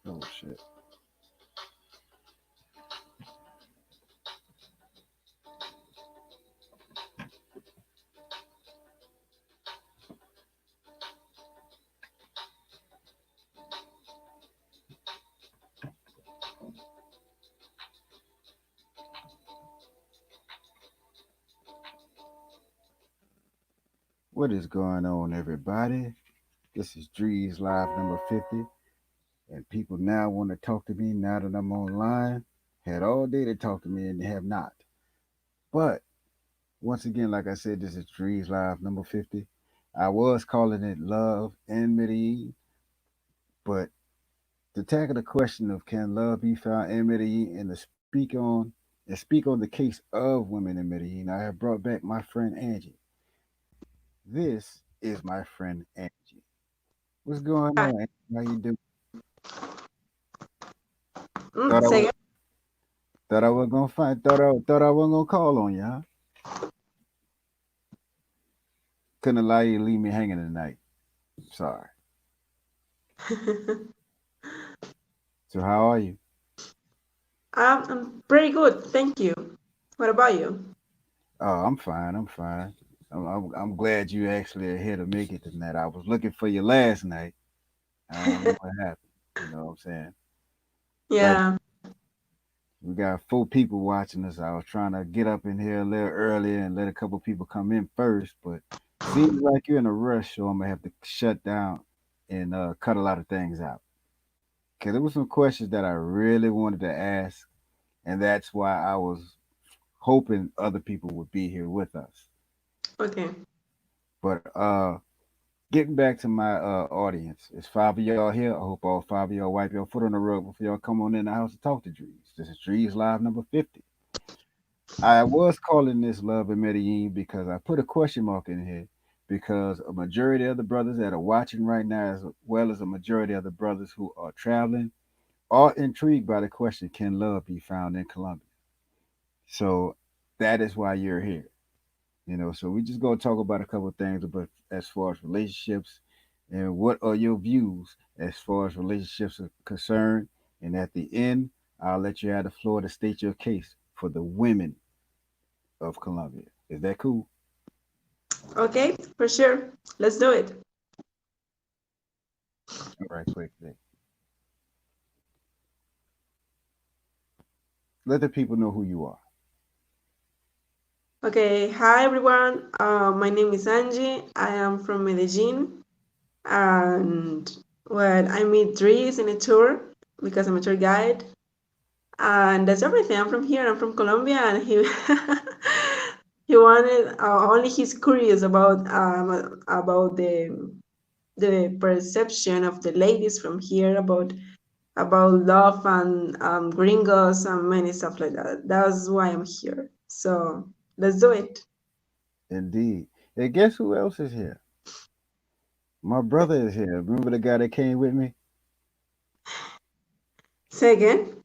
Oh shit. What is going on, everybody? This is Dree's Live number 50, and people now want to talk to me now that I'm online. Had all day to talk to me and have not. But once again, like I said, this is Dree's Live number 50. I was calling it Love in Medellin, but to tackle the question of can love be found in Medellin and to speak on the case of women in Medellin, I have brought back my friend Angie. This is my friend Angie. What's going Hi. on, Angie? How you doing? Thought I Say was it. thought I was gonna find thought I wasn't gonna call on you, huh? Couldn't allow you to leave me hanging tonight. Sorry. So how are you? I'm pretty good, thank you. What about you? Oh, I'm fine. I'm fine. I'm glad you actually are here to make it tonight. I was looking for you last night. I don't know what happened. You know what I'm saying? But Yeah. we got 4 people watching us. I was trying to get up in here a little earlier and let a couple people come in first, but seems like you're in a rush, so I'm gonna have to shut down and cut a lot of things out. Cause there were some questions that I really wanted to ask, and that's why I was hoping other people would be here with us. Okay. But getting back to my audience, it's 5 of y'all here. I hope all 5 of y'all wipe your foot on the rug before y'all come on in the house to talk to Drees. This is Drees Live number 50. I was calling this Love in Medellin because I put a question mark in here because a majority of the brothers that are watching right now, as well as a majority of the brothers who are traveling, are intrigued by the question, can love be found in Colombia? So that is why you're here. So we just gonna talk about a couple of things about as far as relationships and what are your views as far as relationships are concerned. And at the end, I'll let you have the floor to state your case for the women of Colombia. Is that cool? Okay, for sure. Let's do it. All right, quickly. Let the people know who you are. Okay, hi everyone. My name is Angie. I am from Medellin, and well, I meet Dries in a tour because I'm a tour guide, and that's everything. I'm from here. I'm from Colombia, and he he wanted only he's curious about the perception of the ladies from here about love and gringos and many stuff like that. That's why I'm here. So let's do it. Indeed. And guess who else is here? My brother is here. Remember the guy that came with me? Say again.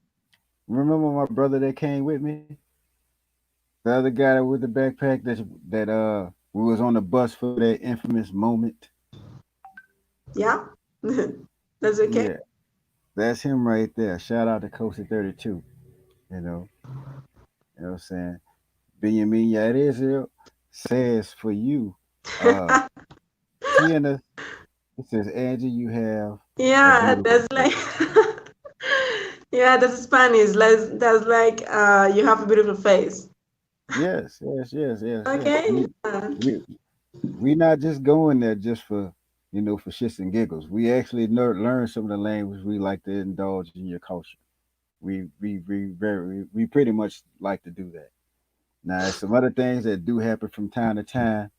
Remember my brother that came with me? The other guy with the backpack that we was on the bus for that infamous moment. Yeah, that's okay. Yeah, that's him right there. Shout out to Coast 32. You know, you know what I'm saying? Benjamin Yarezio says for you, uh, Tiana, it says, Angie, you have a Yeah, beautiful that's face. like yeah, that's Spanish. That's like you have a beautiful face. Yes, yes, yes, yes, yes. Okay. We we not just going there just for for shits and giggles. We actually learn some of the language we like to indulge in your culture. We pretty much like to do that. Now, there's some other things that do happen from time to time,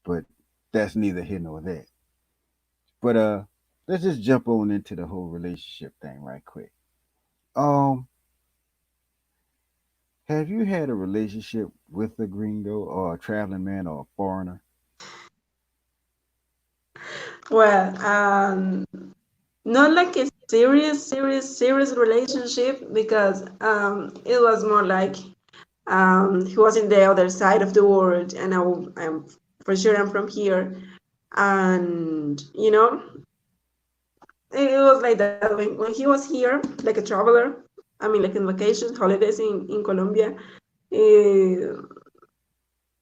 but that's neither here nor there. But let's just jump on into the whole relationship thing right quick. Um, have you had a relationship with a gringo or a traveling man or a foreigner? Well, not like a serious relationship because it was more like he was in the other side of the world, and I'm for sure I'm from here, and it was like that when he was here, like a traveler. I mean, like in vacations, holidays in Colombia. Uh,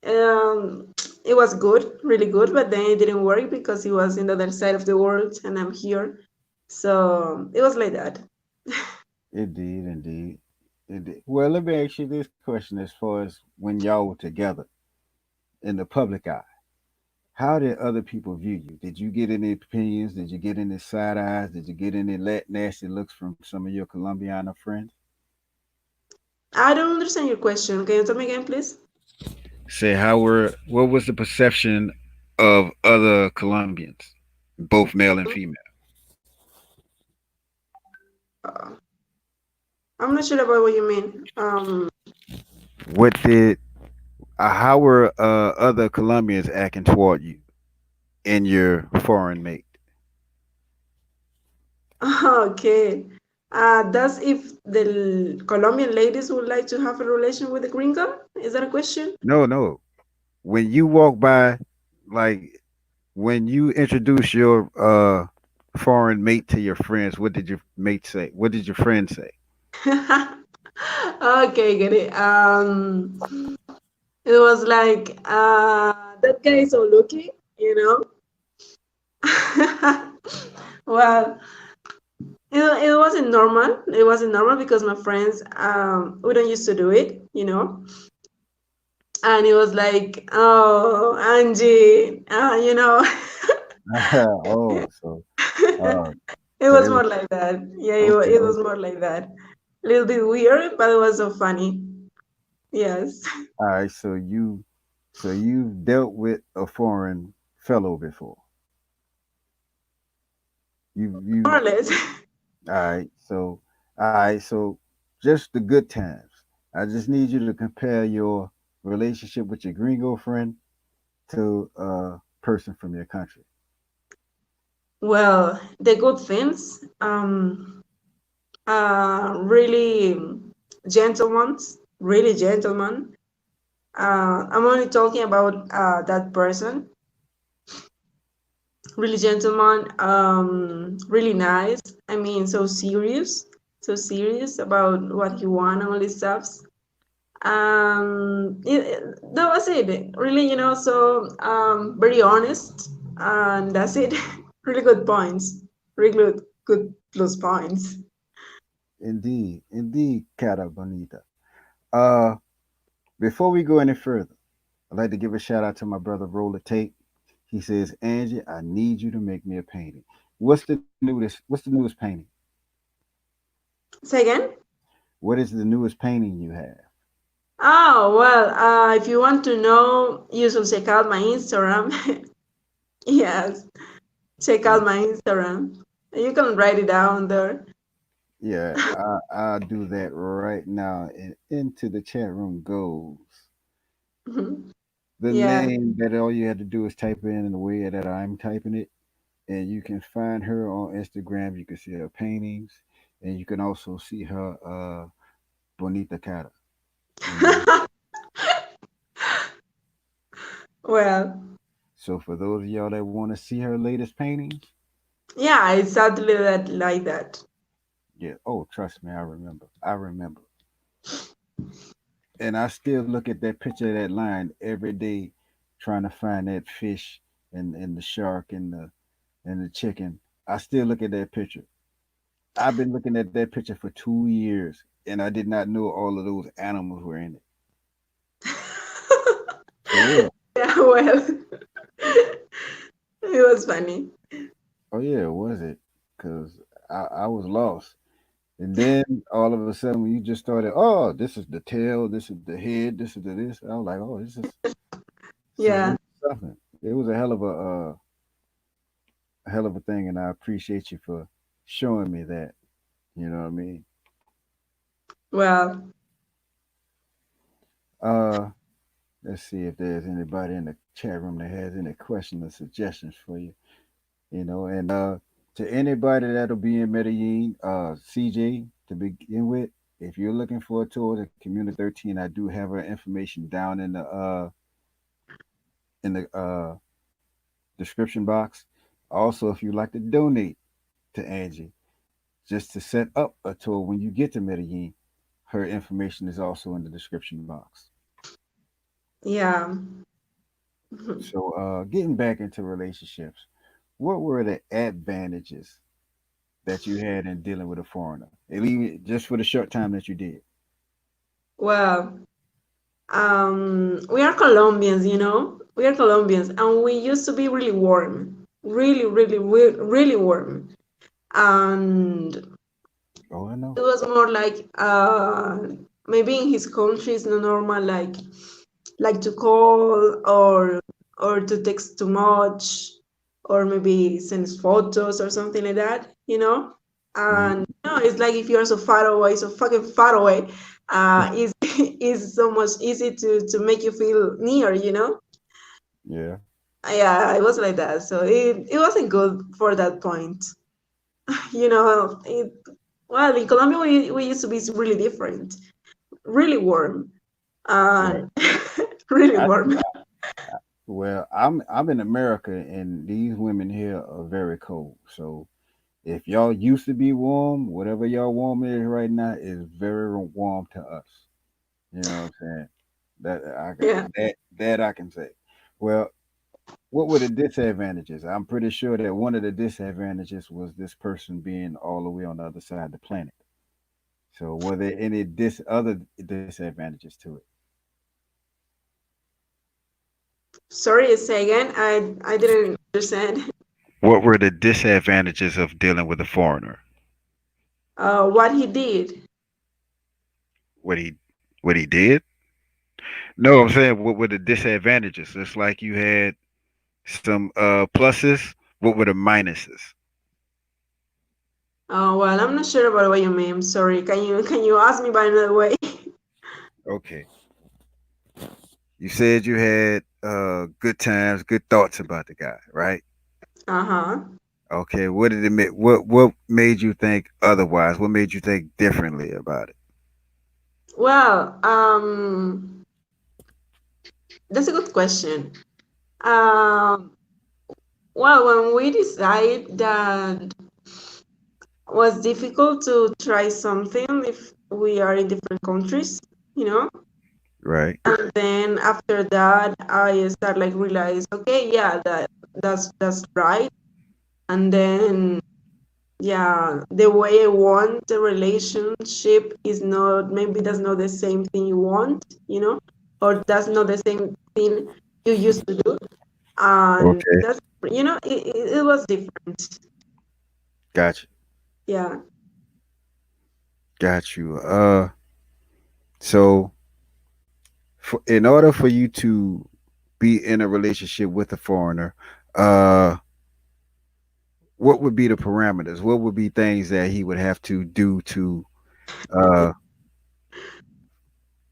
um, it was good, really good, but then it didn't work because he was in the other side of the world and I'm here. So it was like that. Indeed, indeed, indeed. Well, let me ask you this question: as far as when y'all were together in the public eye, how did other people view you? Did you get any opinions? Did you get any side eyes? Did you get any nasty looks from some of your Colombiana friends? I don't understand your question. Can you tell me again, please? Say, what was the perception of other Colombians, both male and female? Uh, I'm not sure about what you mean. What did how were other Colombians acting toward you and your foreign mate? Okay. That's if the Colombian ladies would like to have a relation with the gringo? Is that a question? No, no. When you walk by, like when you introduce your foreign mate to your friends, what did your mate say? What did your friend say? Okay, get it. It was like, that guy is so lucky, you know? Well, it wasn't normal. It wasn't normal because my friends, we don't used to do it, you know? And it was like, oh, Angie, you know? Oh, so uh, It so was they more was like that. Yeah, okay, it was okay. more like that. A little bit weird, but it was so funny. Yes, All right, so you've dealt with a foreign fellow before. more You or less. all right, so just the good times. I just need you to compare your relationship with your gringo friend to a person from your country. Well, the good things, really gentlemen, really gentlemen. I'm only talking about that person, really gentleman, really nice. I mean, so serious about what he want and all this stuff. That was it. Really, so very honest, and that's it. Really good points. Really good plus points. Indeed, indeed, cara bonita. Uh, Before we go any further, I'd like to give a shout out to my brother Roller Tape. He says, Angie, I need you to make me a painting. What's the newest painting? Say again. What is the newest painting you have? Oh well, if you want to know, you should check out my Instagram. Yes, check Uh, out my Instagram. You can write it down there. yeah, I'll do that right now. And into the chat room goes the Yeah. name that all you have to do is type in the way that I'm typing it. And you can find her on Instagram. You can see her paintings. And you can also see her bonita cara, you know. Well, So for those of y'all that want to see her latest paintings, yeah, it's exactly that like that. yeah. Oh, trust me, I remember. I remember. And I still look at that picture of that line every day, trying to find that fish and the shark and the chicken. I still look at that picture. I've been looking at that picture for 2 years, and I did not know all of those animals were in it. For real. Yeah, well, it was funny. Oh yeah, was it? Because I was lost. And then all of a sudden, when you just started, oh, this is the tail, this is the head, this is the this. I was like, oh, Yeah, this is something. It was a hell of a thing, and I appreciate you for showing me that. You know what I mean? well, Uh, let's see if there's anybody in the chat room that has any questions or suggestions for you. You know, and to anybody that'll be in Medellin, CJ, to begin with, if you're looking for a tour to Community 13, I do have our information down in the description box. Also, if you'd like to donate to Angie just to set up a tour when you get to Medellin. Her information is also in the description box. Yeah. So, getting back into relationships, what were the advantages that you had in dealing with a foreigner? At least just for the short time that you did. Well, we are Colombians, We are Colombians, and we used to be really warm, really, really, really warm. And Oh, I know. it was more like maybe in his country it's not normal, like to call or to text too much, or maybe send photos or something like that. And Hmm. it's like if you're so far away, so fucking far away, is is so much easy to make you feel near. Yeah. Yeah, it was like that. So it wasn't good for that point. you know it, well, in Colombia we used to be really different, really warm, uh Right. really I, warm. well, I'm in America, and these women here are very cold. So if y'all used to be warm, whatever y'all warm is right now is very warm to us. You know what I'm saying? Yeah. That I can say. Well, what were the disadvantages? I'm pretty sure that one of the disadvantages was this person being all the way on the other side of the planet. So were there any other disadvantages to it? Sorry, say again. I didn't understand. What were the disadvantages of dealing with a foreigner? What he did. What he what he did? No, I'm saying what were the disadvantages? It's like you had some pluses. What were the minuses? Well, I'm not sure about what you mean. Sorry. Can you ask me by another way? Okay. You said you had good times, good thoughts about the guy, right? Uh-huh. Okay. What did it make? What made you think otherwise? What made you think differently about it? Well, that's a good question. Um, well, when we decide that was difficult to try something if we are in different countries, you know. Right. And then after that, I start like realize, okay, yeah, that's right. And then, yeah, the way I want the relationship is not, maybe that's not the same thing you want, or that's not the same thing you used to do. And Okay. it was different. Got you. Yeah. Got you. So in order for you to be in a relationship with a foreigner, uh, what would be the parameters? What would be things that he would have to do uh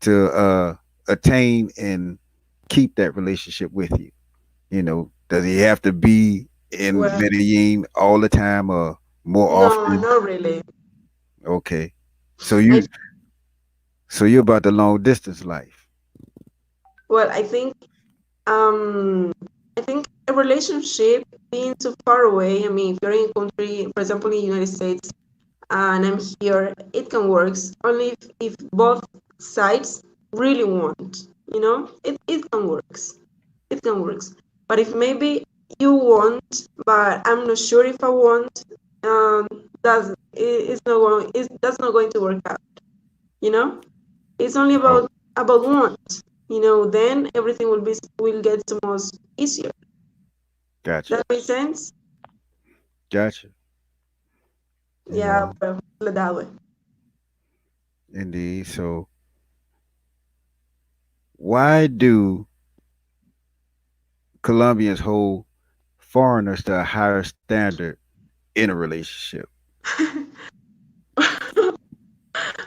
to attain and keep that relationship with you? You know, does he have to be in Well, Medellin all the time or more no, often? not really. Okay. So I you're about the long distance life. well, um I think a relationship being too far away. I mean, if you're in a country, for example, in the United States, and I'm here, it can work only if both sides really want. It can work. It can work. But if maybe you want, but I'm not sure if I want, um, it's not going. That's not going to work out. You know, it's only Oh, about want. Then everything will get so much easier. gotcha. That makes sense. Gotcha. You Yeah, know, but that way. indeed. So why do Colombians hold foreigners to a higher standard in a relationship?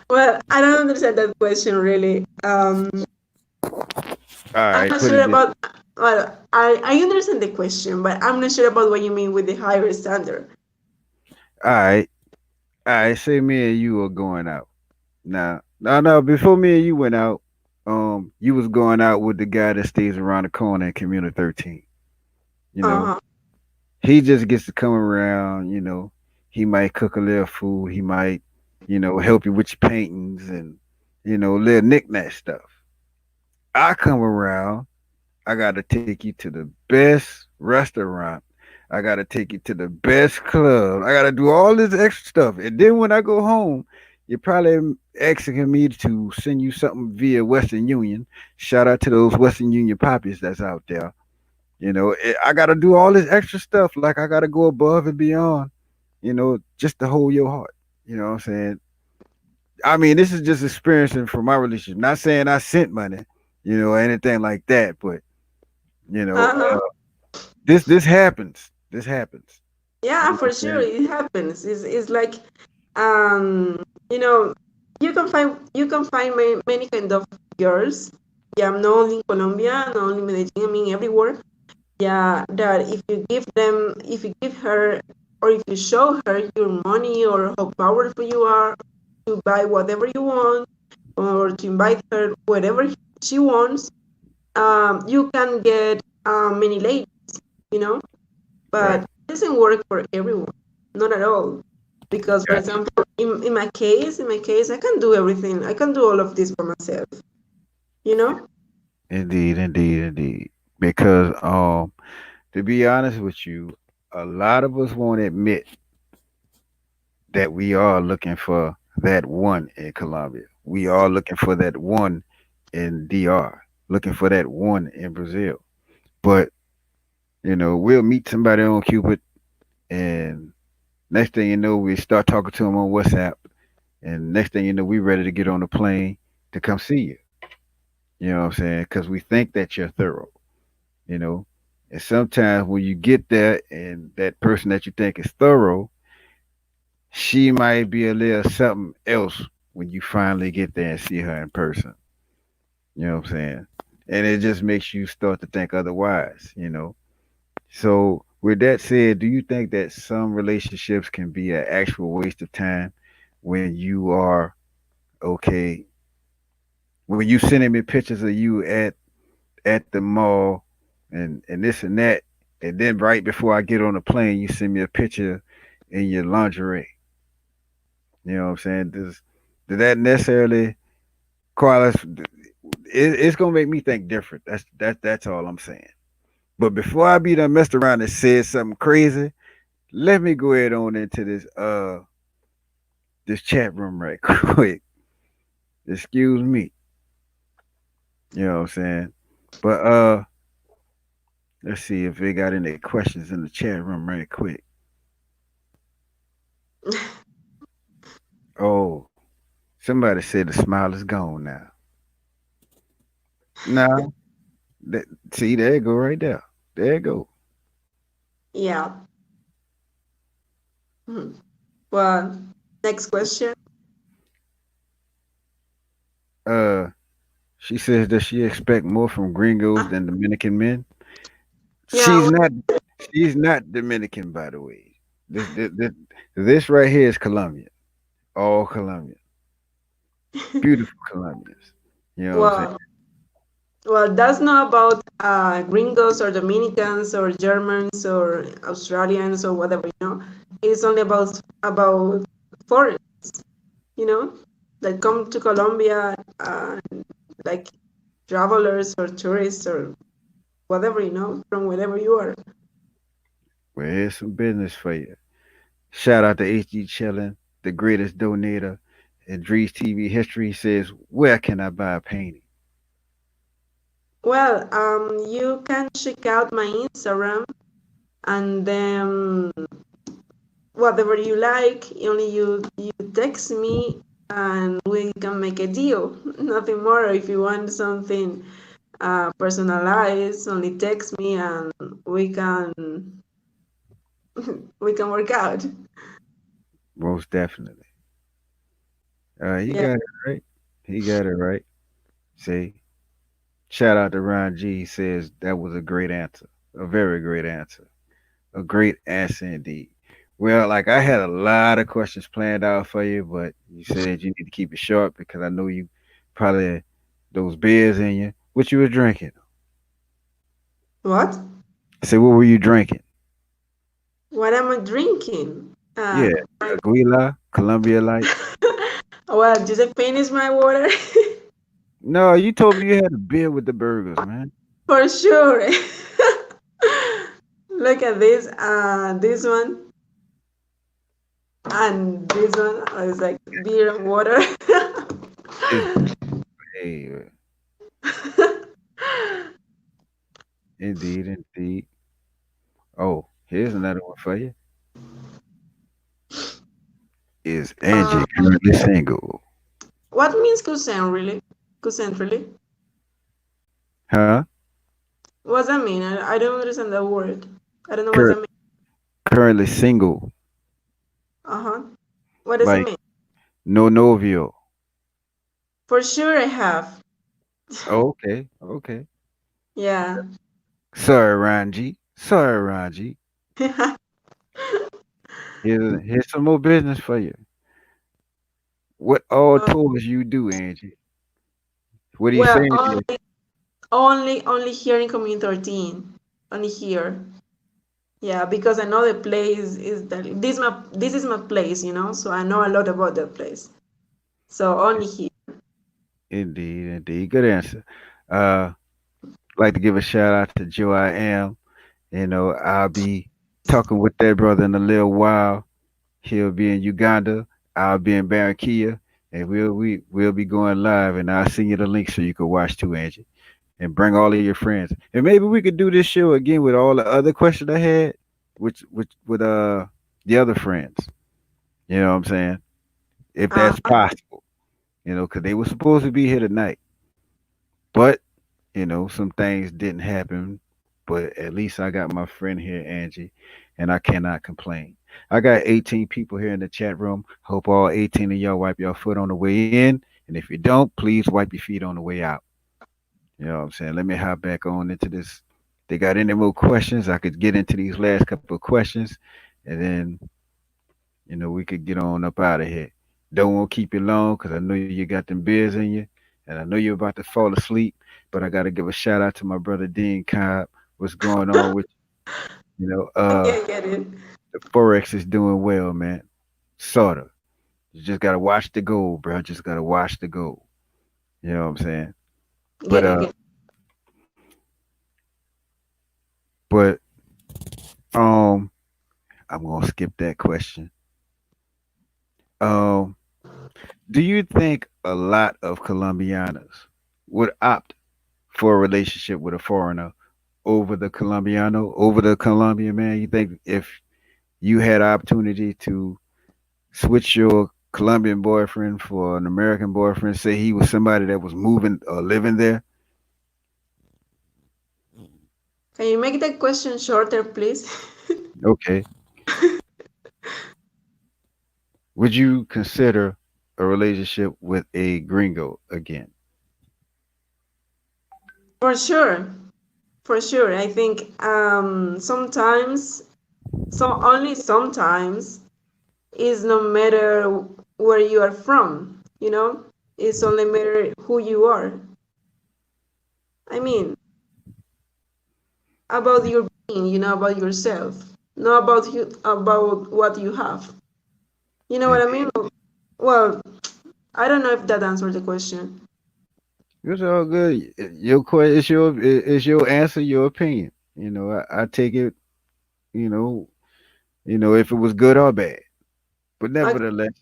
Well, I don't understand that question really. All I'm right, not put sure it this. about. Well, I understand the question, but I'm not sure about what you mean with the higher standard. All right, all right. Say me and you are going out. Now, no. Before me and you went out, you was going out with the guy that stays around the corner in Community 13. You know, Uh-huh. he just gets to come around. You know, He might cook a little food. He might, help you with your paintings and, little knickknack stuff. I come around, I gotta take you to the best restaurant. I gotta take you to the best club. I gotta do all this extra stuff. And then when I go home, you're probably asking me to send you something via Western Union. Shout out to those Western Union poppies that's out there. I gotta do all this extra stuff. Like I gotta go above and beyond, just to hold your heart. You know what I'm saying? I mean, this is just experiencing from my relationship. Not saying I sent money, anything like that, but you know, Uh-huh. this happens. This happens. You Yeah, know for what sure, I'm it happens. It's like, um, you know, you can find many kind of girls. Yeah, not only in Colombia, not only Medellin, I mean everywhere. Yeah, that if you give her, or if you show her your money or how powerful you are to buy whatever you want, or to invite her whatever she wants, you can get many ladies, you know. right? But it doesn't work for everyone, not at all. Because, for Gotcha. example, in my case, I can do everything. I can do all of this by myself, you know. Indeed, indeed, indeed. Because to be honest with you, a lot of us won't admit that we are looking for that one in Colombia. We are looking for that one in DR, looking for that one in Brazil. But, we'll meet somebody on Cupid, and next thing you know, we start talking to them on WhatsApp. And next thing you know, we ready to get on the plane to come see you. You know what I'm saying? Because we think that you're thorough, you know. And sometimes when you get there and that person that you think is thorough, she might be a little something else when you finally get there and see her in person. You know what I'm saying? And it just makes you start to think otherwise. So, with that said, do you think that some relationships can be an actual waste of time when you are okay? When you sending me pictures of you at the mall and this and that, and then right before I get on the plane, you send me a picture in your lingerie. You know what I'm saying? Does that necessarily Carlos? It's gonna make me think different. That's all I'm saying. But before I be done messed around and said something crazy, let me go ahead on into this chat room right quick. Excuse me. You know what I'm saying? But let's see if they got any questions in the chat room right quick. Oh, somebody said the smile is gone now. Nah, see, there you go right there. There you go. Yeah. Mhm. Well, next question. Uh, she says does she expect more from gringos Ah, than Dominican men? yeah. She's not. She's not Dominican, by the way. This right here is Colombian. All Colombian. Beautiful Colombians. You know what I'm saying? Well, well, that's not about gringos or Dominicans or Germans or Australians or whatever, you know. It's only about foreigners, you know, that come to Colombia, like travelers or tourists or whatever, you know, from wherever you are. Well, here's some business for you. Shout out to HG Chillin, the greatest donator in Drees TV history. He says, where can I buy a painting? Well, you can check out my Instagram, and then whatever you like, only you text me and we can make a deal. Nothing more. If you want something personalized, only text me and we can we can work out. Most definitely. He Yeah. got it right. He got it right. See, shout out to Ron G. He says that was a great answer. A very great answer. A great answer indeed. Well, like I had a lot of questions planned out for you, but you said you need to keep it short because I know you probably those beers in you. What you was drinking? What? I said, what were you drinking? What am I drinking? Yeah, Uh, Aguila, Colombia Light. well, just finish my water. No, you told me you had a beer with the burgers, man. For sure. Look at this one, and this one is like beer and water. It's hey, indeed, indeed. Oh, here's another one for you. Is uh, Angie currently single? what means cousin really? Cousin really? Huh? What does that mean? I don't understand that word. I don't know what Cur- that means. Currently single, Uh-huh. What does it like mean? no novio. For sure I have. Oh, okay, okay. Yeah. Sorry, Ranji. Sorry, Ranji. Here's some more business for you. What all Uh, tours you do, Angie? What are you well, saying there? only here in Community 13. Only here. Yeah, because I know the place is that this is my place, so I know a lot about that place. So only here. Indeed, indeed. Good answer. Like to give a shout out to Joe I am. You know, I'll be talking with that brother in a little while. He'll be in Uganda. I'll be in Barranquilla, and we'll be going live. And I'll send you the link so you can watch too, Angie. And bring all of your friends. And maybe we could do this show again with all the other questions I had, which with the other friends. You know what I'm saying? If Uh, that's possible. You know, because they were supposed to be here tonight, but some things didn't happen. But at least I got my friend here, Angie, and I cannot complain. I got 18 people here in the chat room. Hope all 18 of y'all wipe your foot on the way in. And if you don't, please wipe your feet on the way out. You know what I'm saying? Let me hop back on into this. They got any more questions? I could get into these last couple of questions, and then we could get on up out of here. Don't want to keep you long because I know you got them beers in you, and I know you're about to fall asleep. But I got to give a shout out to my brother Dean Cobb. What's going on with you? okay, get it. The forex is doing well, man. Sorta. You just gotta watch the gold, bro. Just gotta watch the gold. You know what I'm saying? But Get it, get it. but um, I'm gonna skip that question. Um, do you think a lot of Colombianas would opt for a relationship with a foreigner over the Colombiano, over the Colombian man? You think if you had opportunity to switch your Colombian boyfriend for an American boyfriend, say he was somebody that was moving or living there, Can you make that question shorter, please? okay, would you consider a relationship with a gringo again? For sure. For sure. I think sometimes, so only sometimes, is no matter where you are from, it's only matter who you are. I mean, about your being, about yourself, not about what you have. You know what I Indeed. mean? Well, I don't know if that answered the question. It's all good. Your question, it's your answer, your opinion. I take it. You know, if it was good or bad. But Okay. nevertheless,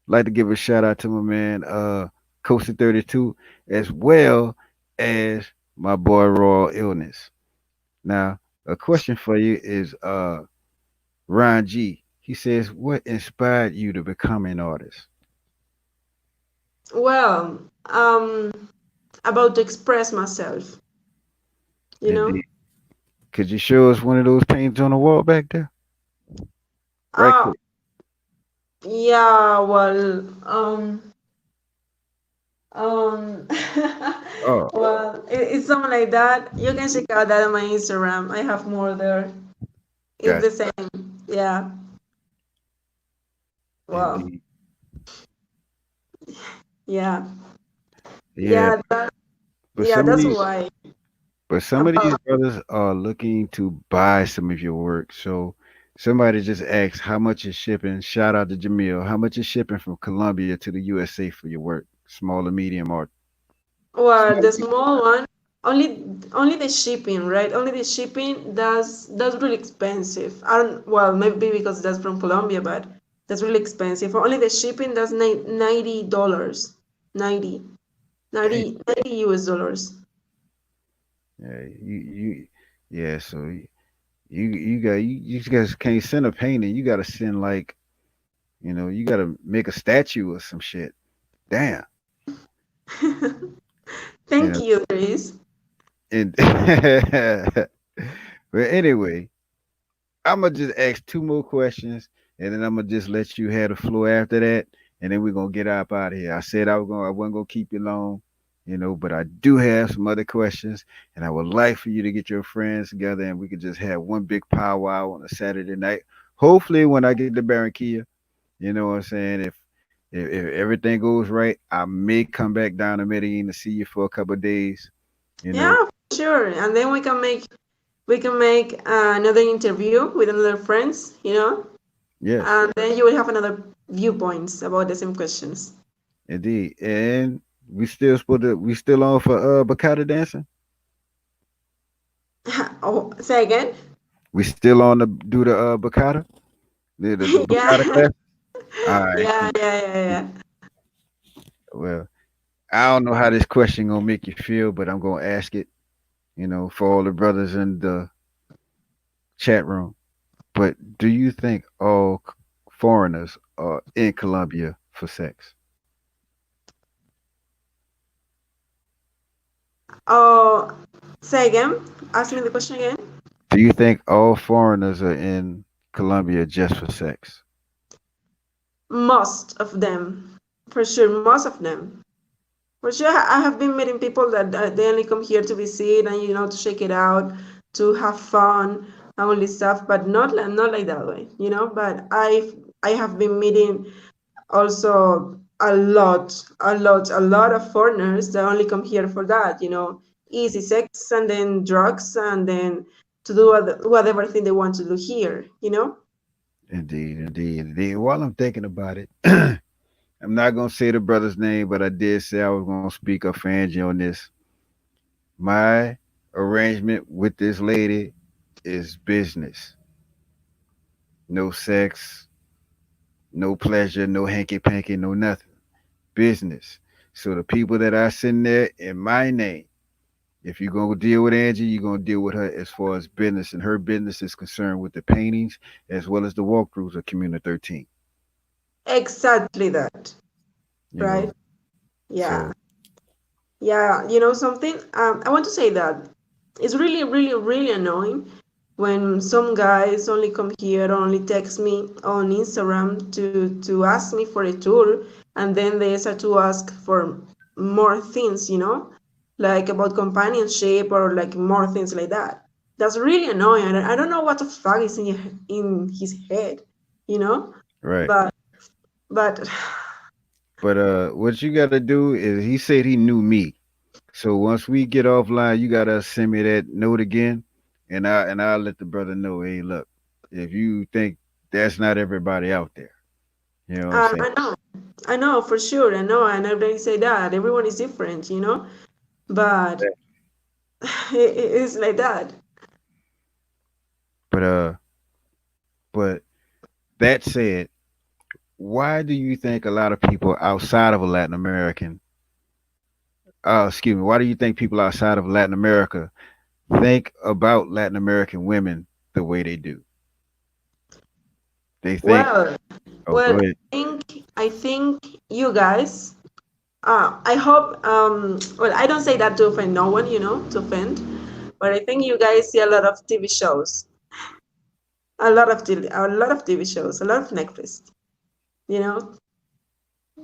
like to give a shout out to my man, Coastal 32, as well as my boy Royal Illness. Now, a question for you is Ron G. He says, what inspired you to become an artist? Well, about to express myself, you know? Indeed. Could you show us one of those paintings on the wall back there? Right Oh, quick. yeah, well, Um, Oh, well, it's something like that. You can check out that on my Instagram. I have more there. It's gotcha. the same. Yeah. Well, Indeed. yeah. Yeah, Yeah, but yeah, some of that's these why. but some of these About brothers are looking to buy some of your work. So Somebody just asked how much is shipping. Shout out to Jamil. How much is shipping from Colombia to the USA for your work? Small or medium or Well, small? the small one, only the shipping, right? Only the shipping, that's really expensive. I don't, well, maybe because that's from Colombia, but that's really expensive. Only the shipping, that's $90. 90, Damn. 90 US dollars. Yeah, yeah. So you guys can't send a painting. You got to send like you got to make a statue or some shit. Damn. You Thank know. you, Chris. And but anyway, I'm gonna just ask two more questions, and then I'm gonna just let you have the floor after that, and then we're gonna get up out of here. I said I wasn't gonna keep you long, but I do have some other questions, and I would like for you to get your friends together, and we could just have one big powwow on a Saturday night. Hopefully, when I get to Barranquilla, you know what I'm saying. If everything goes right, I may come back down to Medellin to see you for a couple of days. You Yeah, know. for sure. And then we can make another interview with another friends, Yes, and then you will have another viewpoints about the same questions. indeed. And we still on for Bacata dancing? Oh, say again? We still on to do the Bacata? The Yeah, Bacata class? All right, yeah, cool. yeah, yeah, yeah. Well, I don't know how this question gonna make you feel, but I'm gonna ask it, for all the brothers in the chat room. But do you think all foreigners are in Colombia for sex? Oh, say again. Ask me the question again. Do you think all foreigners are in Colombia just for sex? Most of them, for sure. Most of them, for sure. I have been meeting people that they only come here to visit and to check it out, to have fun and all this stuff, but not like that way, But I have been meeting also a lot of foreigners that only come here for that, easy sex and then drugs and then to do whatever thing they want to do here. Indeed, indeed, indeed. While I'm thinking about it, I'm not gonna say the brother's name, but I did say I was gonna speak up for Angie on this. My arrangement with this lady is business. No sex, no pleasure, no hanky panky, no nothing. Business. So the people that I send there in my name, if you're gonna deal with Angie, you're gonna deal with her as far as business, and her business is concerned with the paintings as well as the walkthroughs of Community 13. Exactly that, You right? know, Yeah. so Yeah, something, I want to say that it's really, really, really annoying when some guys only come here or only text me on Instagram to ask me for a tour, and then they start to ask for more things, like about companionship or like more things like that. That's really annoying. I don't know what the fuck is in his head, you know, right. but but But what you gotta do is he said he knew me. So once we get offline, you gotta send me that note again, and I'll let the brother know. Hey, look, if you think that's not everybody out there, you know what I'm saying. I know for sure. I know, and everybody say that everyone is different, but it's like that. But but that said, why do you think a lot of people outside of Latin American, excuse me, why do you think people outside of Latin America think about Latin American women the way they do? They think, Well, oh, well, go ahead. I think you guys. I hope. Well, I don't say that to offend no one, to offend, but I think you guys see a lot of TV shows, a lot of TV shows, a lot of Netflix. You know,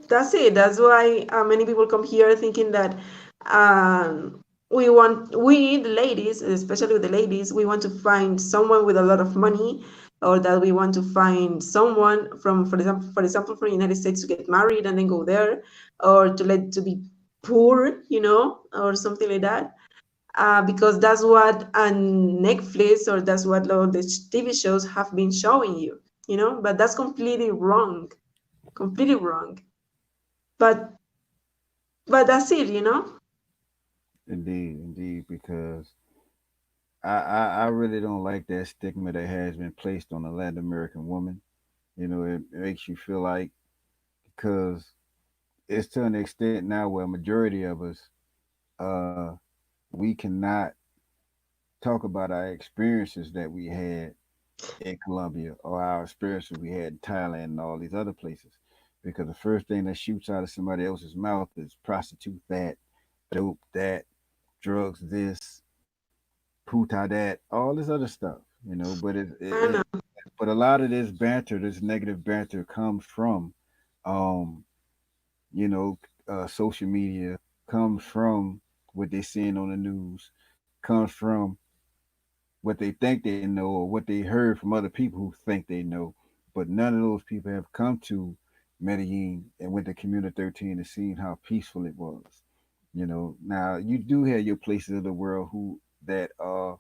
that's it. That's why many people come here thinking that um, the ladies, especially with the ladies, we want to find someone with a lot of money, or that we want to find someone from, for example, from the United States to get married and then go there, or to be poor, or something like that. because that's what Netflix or that's what all the TV shows have been showing you, you know. But that's completely wrong. But that's it, you know. Indeed, indeed, because I really don't like that stigma that has been placed on the Latin American woman. It makes you feel like, because it's to an extent now where a majority of us, uh, we cannot talk about our experiences that we had in Colombia or our experiences we had in Thailand and all these other places. Because the first thing that shoots out of somebody else's mouth is prostitute that, dope that, drugs this, puta that, all this other stuff. I don't know. But a lot of this banter, this negative banter, comes from, um, you know, social media, comes from what they're seeing on the news, comes from what they think they know or what they heard from other people who think they know. But none of those people have come to Medellin and went to Community 13 and seen how peaceful it was. Now you do have your places of the world who that are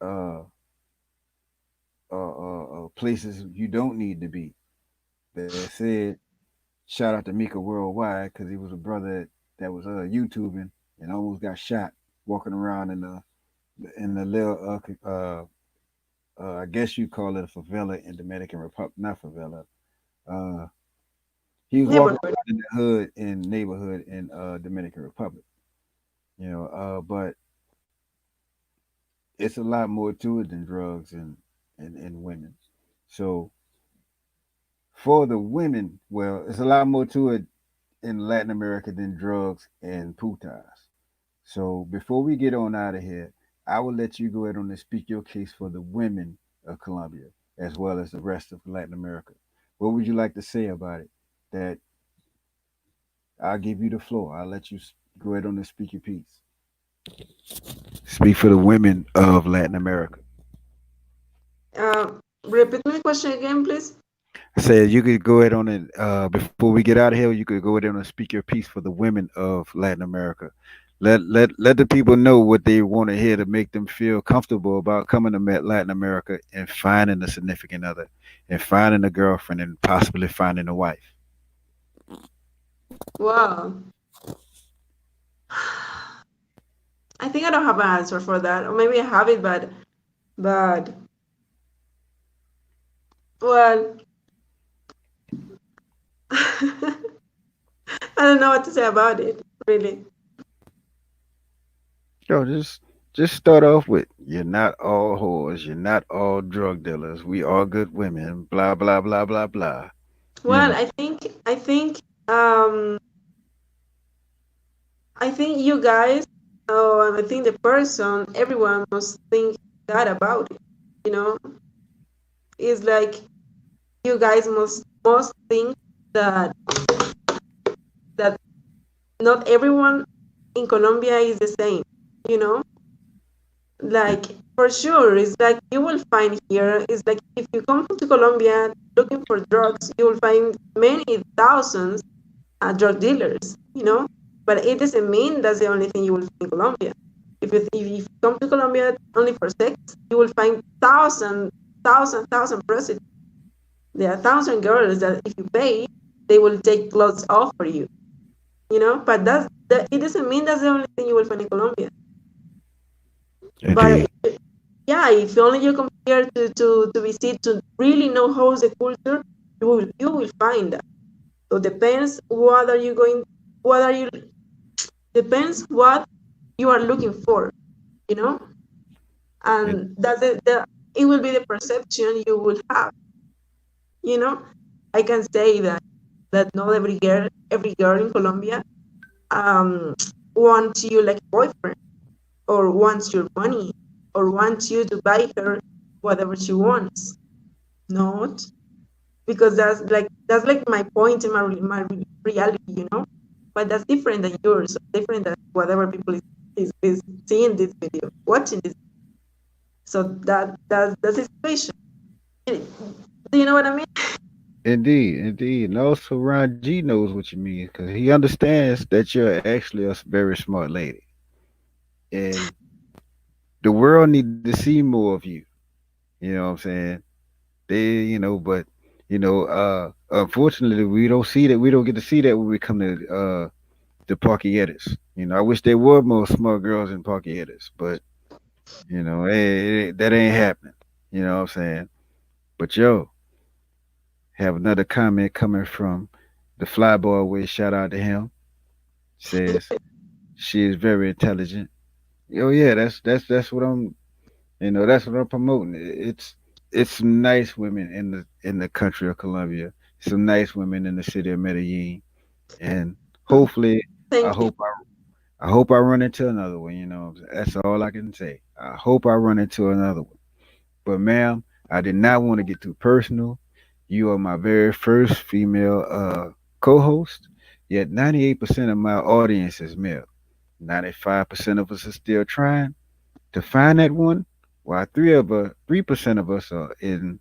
uh, places you don't need to be. That said, shout out to Mika Worldwide because he was a brother that was YouTubing and almost got shot walking around in the little I guess you call it a favela in Dominican Republic, not favela. Uh, he was walking Neighborhood. around in the hood in neighborhood in Dominican Republic. But it's a lot more to it than drugs and women. So for the women, well, it's a lot more to it in Latin America than drugs and putas. So before we get on out of here, I will let you go ahead on and speak your case for the women of Colombia as well as the rest of Latin America. What would you like to say about it? That I'll give you the floor. I'll let you go ahead on and speak your piece. Speak for the women of Latin America. Uh, Repeat my question again, please. I said you could go ahead on and before we get out of here, you could go ahead on and speak your piece for the women of Latin America. Let the people know what they want to hear to make them feel comfortable about coming to Latin America and finding a significant other, and finding a girlfriend, and possibly finding a wife. Wow. I think I don't have an answer for that, or maybe I have it, but well, I don't know what to say about it, really. Yo, just start off with you're not all whores, you're not all drug dealers, we are good women, blah blah blah blah blah. You Well, know, um I think you guys, and I think the person, everyone must think that about it. You know, it's like you guys must think that that not everyone in Colombia is the same. You know, like for sure, it's like you will find here. It's like if you come to Colombia looking for drugs, you will find many thousands drug dealers, you know. But it doesn't mean that's the only thing you will find in Colombia. If you come to Colombia only for sex, you will find thousand prostitutes. There are thousand girls that if you pay, they will take clothes off for you, you know. But it doesn't mean that's the only thing you will find in Colombia. But indeed, yeah, if only you come here to visit to really know how's the culture, you will find that. So depends what are you going, what are you depends what you are looking for, you know, and and that's the it will be the perception you will have, you know. I can say that not every girl in Colombia um wants you like a boyfriend or wants your money or wants you to buy her whatever she wants. Not because that's like my point in my reality, you know. But that's different than yours, different than whatever people is seeing this video, watching this. So that's the situation. Do you know what I mean? indeed, indeed, and also Ron G knows what you mean because he understands that you're actually a very smart lady. and the world need to see more of you. You know what I'm saying? But unfortunately, we don't see that. We don't get to see that when we come to the Parquettes. I wish there were more smart girls in Parquettes, but that ain't happening. You know what I'm saying? But yo, have another comment coming from the Flyboy way. Shout out to him. Says she is very intelligent. Oh yeah, that's what I'm. That's what I'm promoting. It's some nice women in the country of Colombia. Some nice women in the city of Medellin, and hopefully, I Thank you. hope I hope I run into another one. That's all I can say. I hope I run into another one. But ma'am, I did not want to get too personal. You are my very first female co-host. Yet 98% of my audience is male. 95% of us are still trying to find that one, while 3% of us are in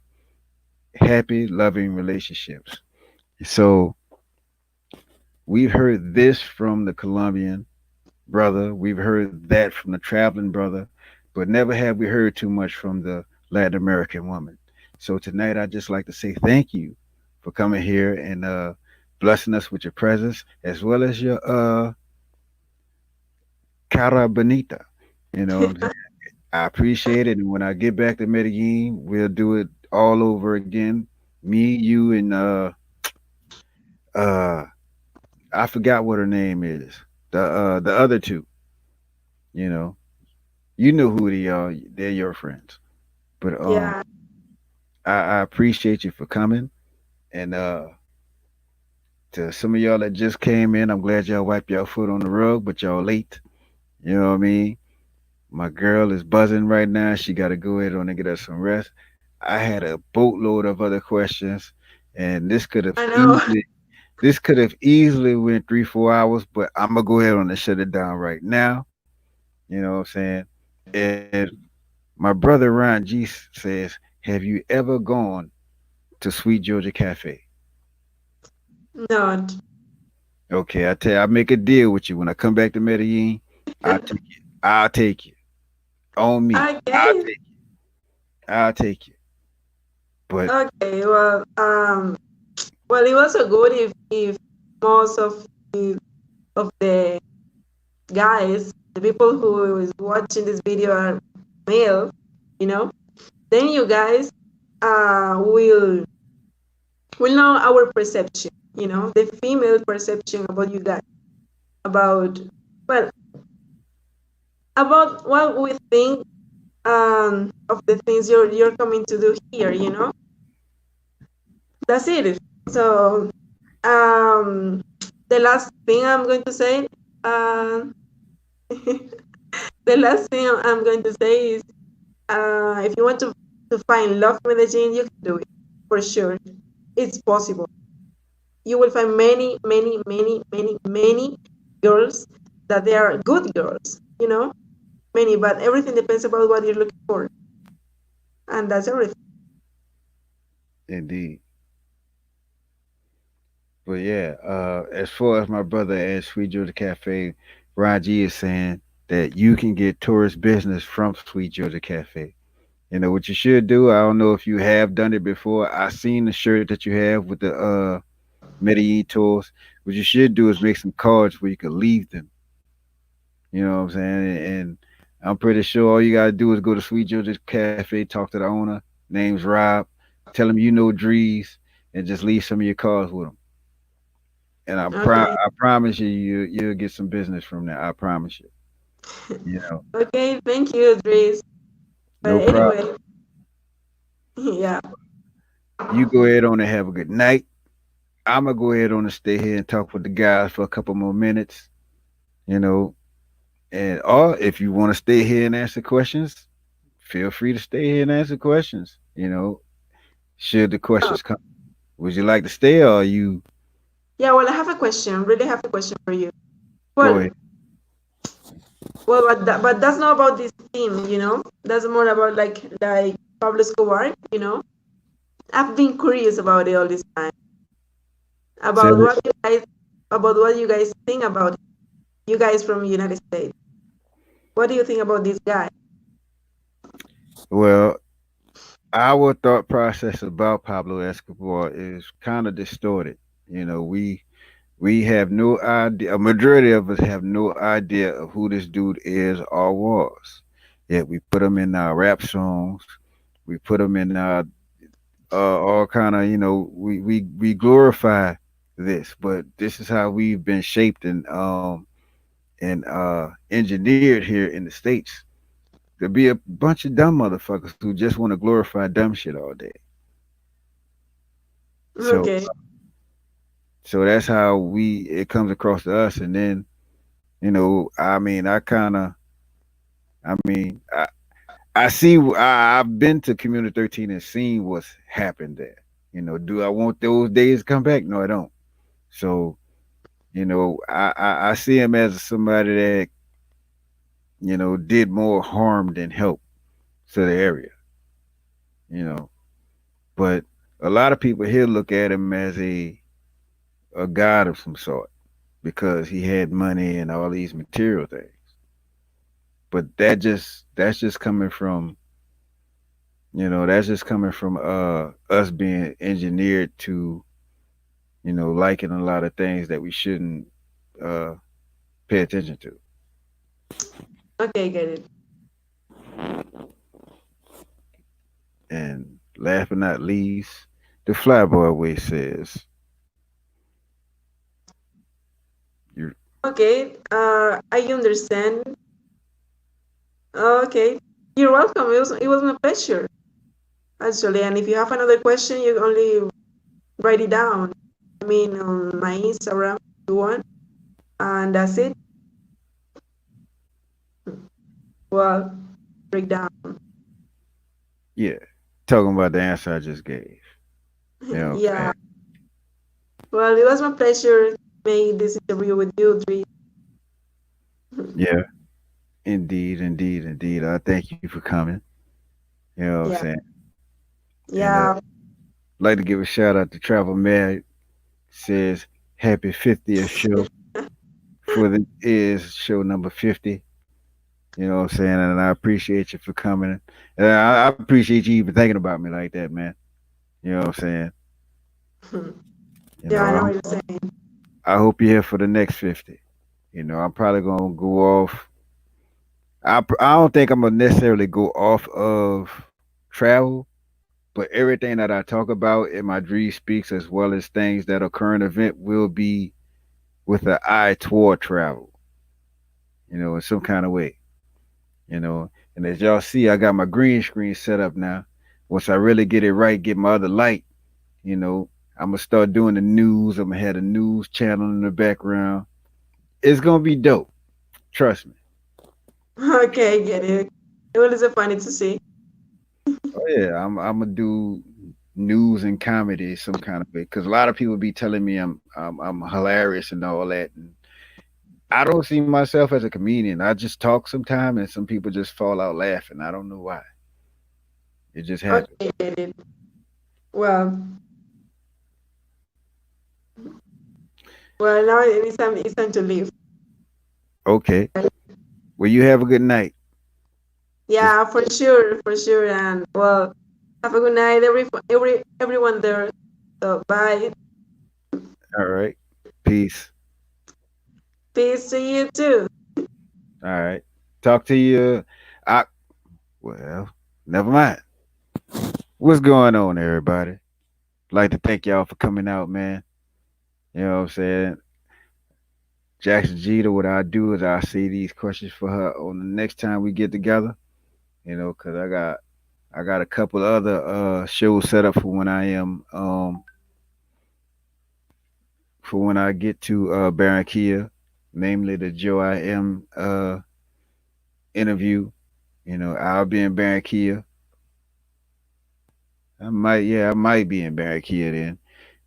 happy, loving relationships. So we've heard this from the Colombian brother. We've heard that from the traveling brother, but never have we heard too much from the Latin American woman. So tonight, I'd just like to say thank you for coming here and blessing us with your presence as well as your cara bonita. What I'm saying? I appreciate it. And when I get back to Medellin, we'll do it all over again. Me, you, and uh I forgot what her name is. The other two, you know. You know who they are. They're your friends. But Yeah, I appreciate you for coming. And to some of y'all that just came in, I'm glad y'all wiped your foot on the rug, but y'all late. You know what I mean? My girl is buzzing right now. She got to go ahead on and get her some rest. I had a boatload of other questions, and I know. this could have easily went 3 4 hours, but I'm gonna go ahead on and shut it down right now. You know what I'm saying? And my brother Ron G says, "Have you ever gone to Sweet Georgia Cafe?" Not. Okay, I tell you, I make a deal with you. When I come back to Medellin, I'll take you. I'll take you on me. I'll Okay. take I'll take you. But Okay. Well, it was so good if most of the guys, the people who is watching this video are male, you know, then you guys will know our perception, the female perception about you guys, about well, about what we think of the things you're coming to do here, That's it. So um, the last thing I'm going to say, uh, the last thing I'm going to say is, if you want to find love in Medellin, you can do it for sure. It's possible. You will find many, many, many, many, many girls that they are good girls, many, but everything depends about what you're looking for, and that's everything. indeed. But yeah, as far as my brother at Sweet Georgia Cafe, Raji is saying that you can get tourist business from Sweet Georgia Cafe. What you should do. I don't know if you have done it before. I seen the shirt that you have with the Medellin tours. What you should do is make some cards where you can leave them. You know what I'm saying? And I'm pretty sure all you gotta do is go to Sweet Georgia Cafe, talk to the owner. Name's Rob. Tell him you know DREEZ, and just leave some of your cards with him. And Okay. I promise you'll get some business from that. I promise you. You know, Okay, thank you, Dries. But no problem. anyway, yeah. You go ahead on and have a good night. I'm gonna go ahead on and stay here and talk with the guys for a couple more minutes. You know, and or if you want to stay here and answer questions, feel free to stay here and answer questions. Should the Oh, questions come, would you like to stay or you yeah, well, I have a question. Really have a question for you. go Well, ahead? but that's not about this theme, That's more about like Pablo Escobar, I've been curious about it all this time. Say About it. what you guys think about you guys from United States. What do you think about this guy? Well, our thought process about Pablo Escobar is kind of distorted. You know, we have no idea. A majority of us have no idea of who this dude is or was. Yet we put him in our rap songs. We put him in all kind of, we glorify this, but this is how we've been shaped and engineered here in the states to be a bunch of dumb motherfuckers who just want to glorify dumb shit all day. So Okay. so that's how we it comes across to us, and then I mean, I mean, I see. I've been to Community 13 and seen what's happened there. Do I want those days to come back? No, I don't. So I see him as somebody that did more harm than help to the area. You know, but a lot of people here look at him as a god of some sort because he had money and all these material things. But that's just coming from us being engineered to liking a lot of things that we shouldn't uh pay attention to. Okay, get it. And last but not least, the Flyboy Way says, you Okay, I understand. Okay, you're welcome. It was my pleasure, actually. And if you have another question, you only write it down. I mean, on my Instagram, if you want, and that's it. Well, break down. yeah, talking about the answer I just gave. You know what I'm Yeah. saying? Well, it was my pleasure to make this interview with you, Dre. Yeah, indeed, indeed, indeed. I thank you for coming. You know what I'm Yeah. saying? And Yeah. like to give a shout out to Travel Mad. Says happy 50th show for the is show number 50. You know what I'm saying? And I appreciate you for coming. And I appreciate you even thinking about me like that, man. You know what I'm saying? You Yeah, know, I know what you're saying. I hope you're here for the next 50. I'm probably gonna go off. I don't think I'm gonna necessarily go off of travel, but everything that I talk about in my Dream Speaks, as well as things that are current event, will be with an eye toward travel. In some kind of way. And as y'all see, I got my green screen set up now. Once I really get it right, get my other light, you know, I'm gonna start doing the news. I'm gonna have a news channel in the background. It's gonna be dope. Trust me. Okay, get it. It was funny to see. Oh yeah, I'm gonna do news and comedy some kind of way because a lot of people be telling me I'm hilarious and all that. And I don't see myself as a comedian. I just talk sometime, and some people just fall out laughing. I don't know why. It just happens. Okay, get it. Well, well, now it's time to leave. Okay. Well, you have a good night. This Yeah, for sure. And well, have a good night, everyone there. So bye. all right. Peace. Peace to you too. All right. Talk to you. I well, never mind. What's going on, everybody? Like to thank y'all for coming out, man. You know what I'm saying? Jackson Jeter, what I do is I see these questions for her on the next time we get together. Cause I got a couple other shows set up for when I get to Barranquilla, namely the Joe I Am interview. I'll be in Barranquilla. I might be in Barranquilla then.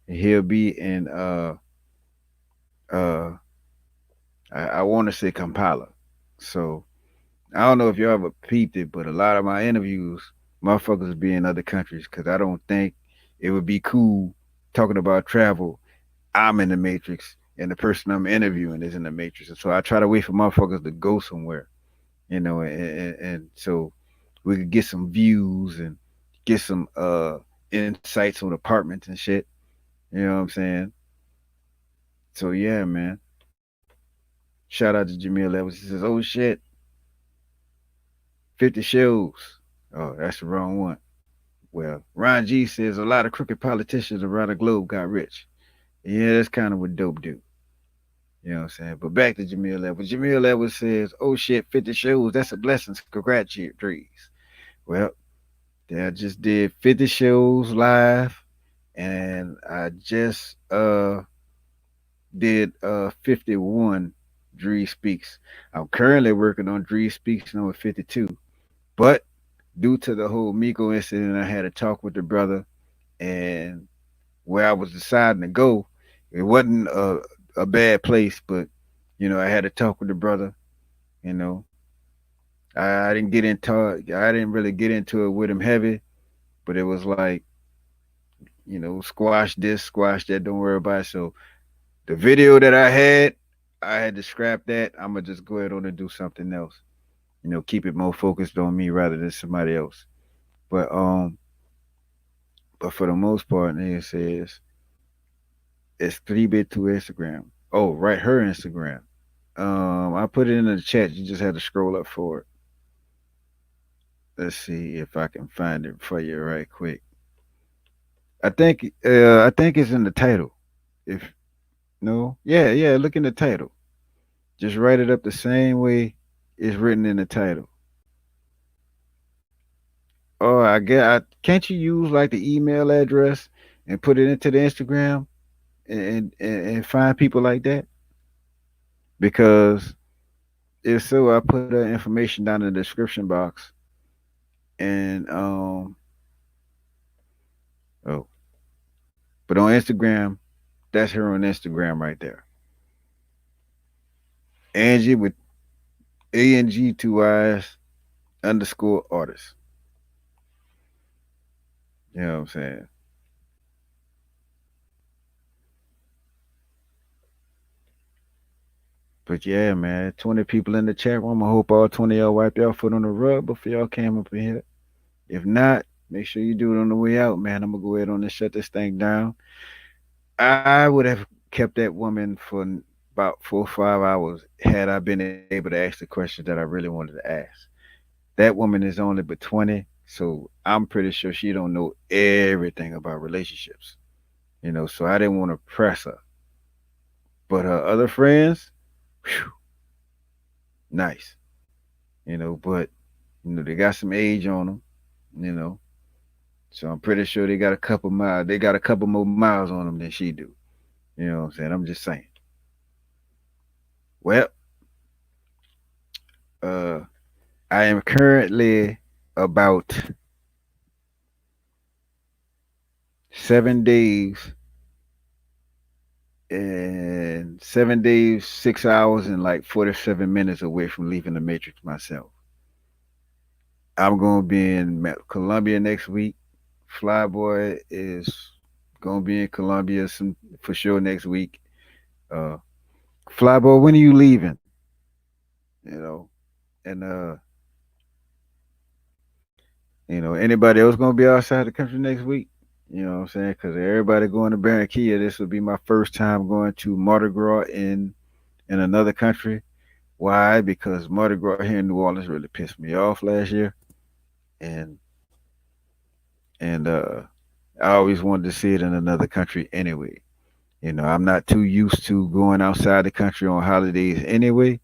He'll be in uh I want to say Kampala. So I don't know if you ever peeped it, but a lot of my interviews, motherfuckers be in other countries because I don't think it would be cool talking about travel. I'm in the matrix and the person I'm interviewing is in the matrix. And so I try to wait for motherfuckers to go somewhere, and so we could get some views and get some insights on apartments and shit. You know what I'm saying? So yeah, man. Shout out to Jamil Evans. He says, "Oh shit, 50 shows." Oh, that's the wrong one. Well, Ron G says a lot of crooked politicians around the globe got rich. Yeah, that's kind of what dope do. You know what I'm saying? But back to Jamil Evans. Jamil Evans says, "Oh shit, 50 shows. That's a blessing. Congrats, Drees." Well, I just did 50 shows live, and I just did 51 Dree Speaks. I'm currently working on Dree Speaks number 52. But due to the whole Miko incident, I had a talk with the brother, and where I was deciding to go, it wasn't a bad place, but I had to talk with the brother. You know, I didn't get into I didn't really get into it with him heavy, but it was like, squash this, squash that, don't worry about it. So the video that I had to scrap that. I'm gonna just go ahead on and do something else. Keep it more focused on me rather than somebody else. But for the most part, it says it's 3-bit to Instagram. Oh, right, her Instagram. I put it in the chat. You just had to scroll up for it. Let's see if I can find it for you right quick. I think it's in the title. If no, yeah, yeah. Look in the title. Just write it up the same way it's written in the title. Oh, can't you use like the email address and put it into the Instagram and find people like that? Because if so, I put her information down in the description box. And oh, but on Instagram, that's her on Instagram right there. Angie with ANG two eyes underscore artist. You know what I'm saying? But yeah, man, 20 people in the chat room. I hope all 20 of y'all wipe y'all foot on the rug before y'all came up in here. If not, make sure you do it on the way out, man. I'm gonna go ahead on and shut this thing down. I would have kept that woman for about 4 or 5 hours had I been able to ask the questions that I really wanted to ask. That woman is only but 20, so I'm pretty sure she don't know everything about relationships. So I didn't want to press her. But her other friends, whew, nice. But they got some age on them. You know, so I'm pretty sure they got a couple miles. They got a couple more miles on them than she do. You know what I'm saying? I'm just saying. Well, uh, I am currently about 7 days 7 days, 6 hours, and like 47 minutes away from leaving the Matrix myself. I'm gonna be in Colombia next week. Flyboy is gonna be in Colombia some for sure next week. Uh, Flyboy, when are you leaving? You know, and anybody else gonna be outside the country next week? You know what I'm saying? Because everybody going to Barranquilla. This will be my first time going to Mardi Gras in another country. Why? Because Mardi Gras here in New Orleans really pissed me off last year, and and I always wanted to see it in another country anyway. I'm not too used to going outside the country on holidays anyway,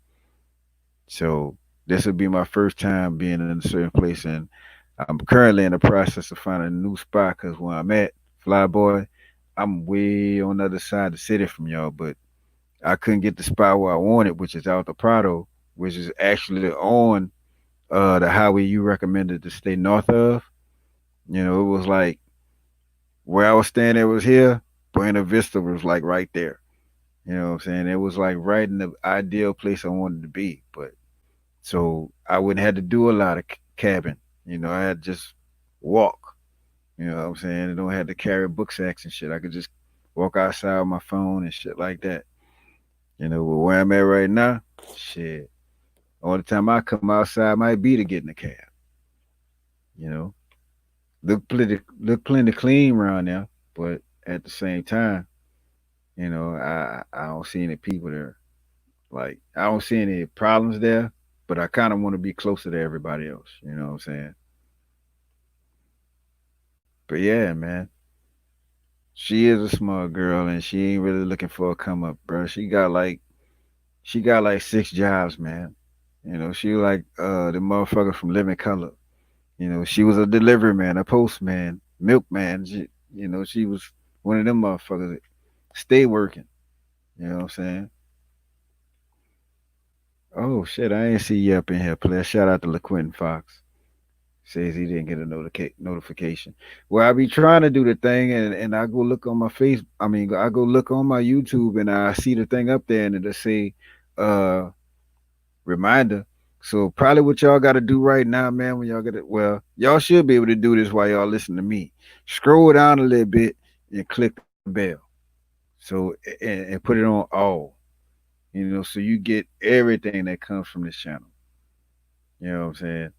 so this will be my first time being in a certain place, and I'm currently in the process of finding a new spot because where I'm at, Flyboy, I'm way on the other side of the city from y'all, but I couldn't get the spot where I wanted, which is Alto Prado, which is actually on the highway you recommended to stay north of. It was like where I was standing, it was here. Buena Vista was like right there. You know what I'm saying? It was like right in the ideal place I wanted to be. But so I wouldn't have to do a lot of cabin. I had to just walk. You know what I'm saying? I don't have to carry book sacks and shit. I could just walk outside with my phone and shit like that. Where I'm at right now, shit. Only time I come outside might be to get in the cab. You know, look plenty clean around there, but at the same time, I don't see any people there. Like I don't see any problems there, but I kind of want to be closer to everybody else. You know what I'm saying? But yeah, man, she is a smart girl, and she ain't really looking for a come up, bro. She got like 6 jobs, man. She like the motherfucker from Living Color. She was a delivery man, a postman, milkman. She was one of them motherfuckers that stay working. You know what I'm saying? Oh shit, I ain't see you up in here, player. Shout out to LaQuentin Fox. Says he didn't get a notification. Well, I be trying to do the thing, and I go look on my face. I mean, I go look on my YouTube, and I see the thing up there, and it'll say, uh, reminder. So probably what y'all got to do right now, man, when y'all get it, well, y'all should be able to do this while y'all listen to me. Scroll down a little bit and click the bell. So and put it on all, so you get everything that comes from this channel. You know what I'm saying?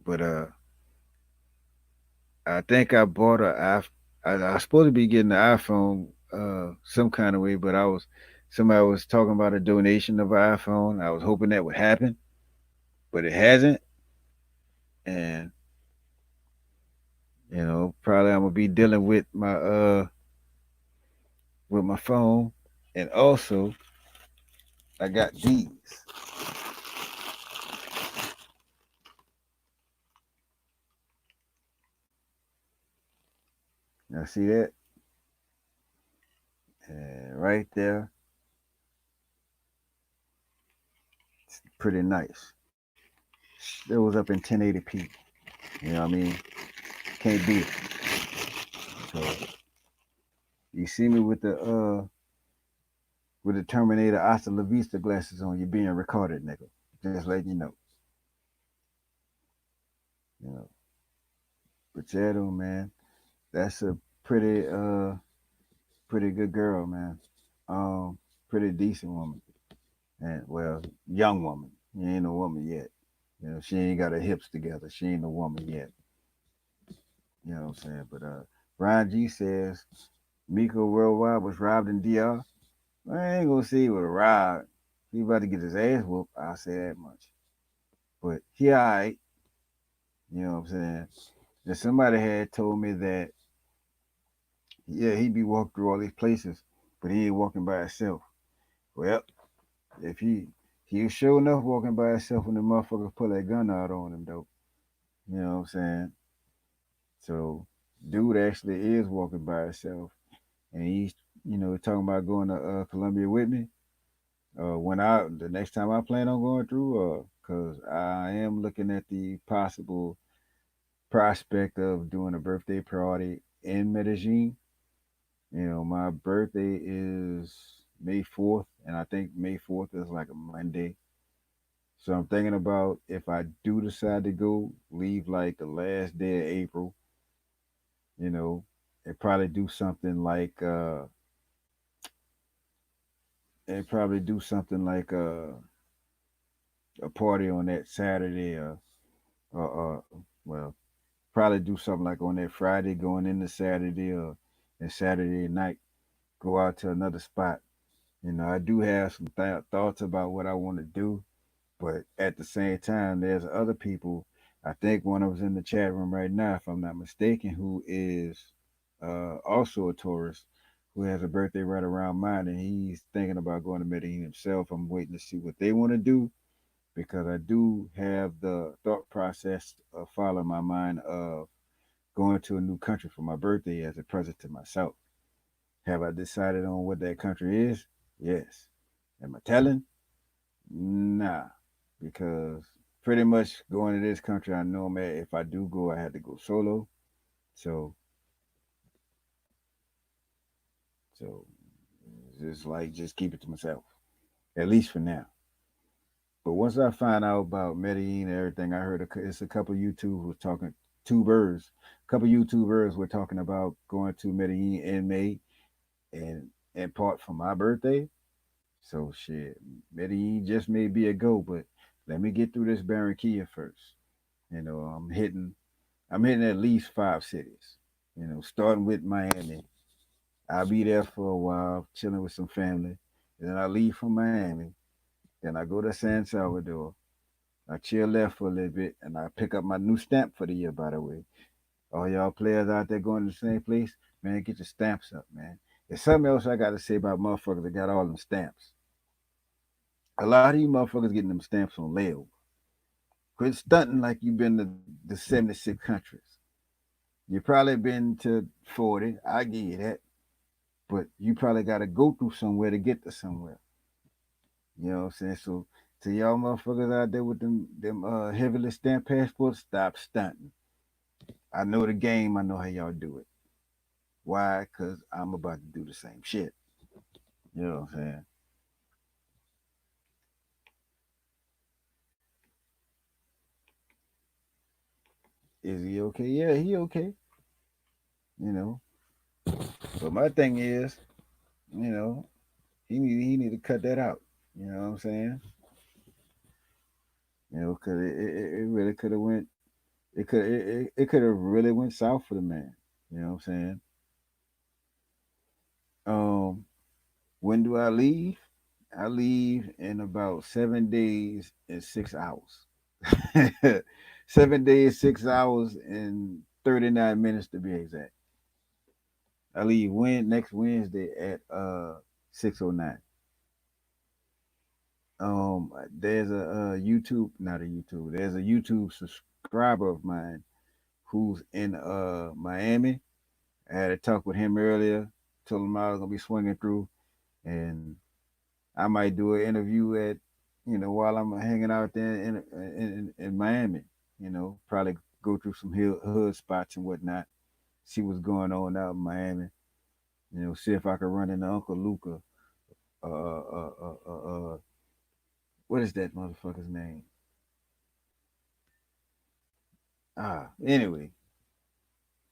But I think I bought I was supposed to be getting an iPhone some kind of way, but somebody was talking about a donation of an iPhone. I was hoping that would happen, but it hasn't. And probably I'm gonna be dealing with my phone. And also I got these. Now see that? And right there, it's pretty nice. It was up in 1080p. You know what I mean? Can't beat it. So you see me with the Terminator Hasta La Vista glasses on, you're being recorded, nigga. Just letting you know. You know. But yeah though, man. That's a pretty good girl, man. Um, Pretty decent woman. And well, young woman. You ain't a woman yet. She ain't got her hips together. She ain't a woman yet. You know what I'm saying? But Ryan G says Miko Worldwide was robbed in DR. I ain't gonna say he was robbed. He about to get his ass whooped. I'll say that much. But he alright. You know what I'm saying? And somebody had told me that yeah, he be walking through all these places, but he ain't walking by himself. Well, if he was sure enough walking by himself when the motherfuckers pull that gun out on him though. You know what I'm saying? So dude actually is walking by himself, and he's talking about going to Colombia with me. When I the next time I plan on going through, cause I am looking at the possible prospect of doing a birthday party in Medellin. My birthday is May 4th, and I think May 4th is like a Monday. So I'm thinking about if I do decide to go, leave like the last day of April, you know, and probably do something like a party on that Saturday or well, probably do something like on that Friday going into Saturday or and Saturday night go out to another spot. I do have some thoughts about what I want to do, but at the same time, there's other people. I think one of us in the chat room right now, if I'm not mistaken, who is also a tourist who has a birthday right around mine, and he's thinking about going to Medellin himself. I'm waiting to see what they want to do because I do have the thought process of following my mind of going to a new country for my birthday as a present to myself. Have I decided on what that country is? Yes. Am I telling? Nah, because pretty much going to this country, I know, man, if I do go, I had to go solo. So, so just like just keep it to myself, at least for now. But once I find out about Medellin and everything, I heard it's a couple of YouTube was talking tubers, a couple of YouTubers were talking about going to Medellin in May and part for my birthday. So shit, Medellin just may be a go, but let me get through this Barranquilla first. You know, I'm hitting at least 5 cities. You know, starting with Miami. I'll be there for a while, chilling with some family. And then I leave from Miami. Then I go to San Salvador. I chill there for a little bit, and I pick up my new stamp for the year. By the way, all y'all players out there going to the same place, man, get your stamps up, man. There's something else I got to say about motherfuckers that got all them stamps. A lot of you motherfuckers getting them stamps on layover. Quit stunting like you've been to the 76 countries. You probably been to 40. I give you that. But you probably got to go through somewhere to get to somewhere. You know what I'm saying? So to y'all motherfuckers out there with them heavily stamped passports, stop stunting. I know the game. I know how y'all do it. Why? Because I'm about to do the same shit. You know what I'm saying? Is he okay? Yeah, he okay. You know. But my thing is, you know, he need to cut that out. You know what I'm saying? You know, because it really could have went. It could have really went south for the man. You know what I'm saying? Um, when do I leave? I leave in about 7 days and 6 hours. 7 days, 6 hours, and 39 minutes to be exact. I leave next Wednesday at 6:09. There's a YouTube, not a YouTube. There's a YouTube subscriber of mine who's in Miami. I had a talk with him earlier. Told him I was gonna be swinging through, and I might do an interview at, while I'm hanging out there in Miami. Probably go through some hood spots and whatnot. See what's going on out in Miami. See if I can run into Uncle Luca. Uh, uh, uh, uh, uh, what is that motherfucker's name? Anyway,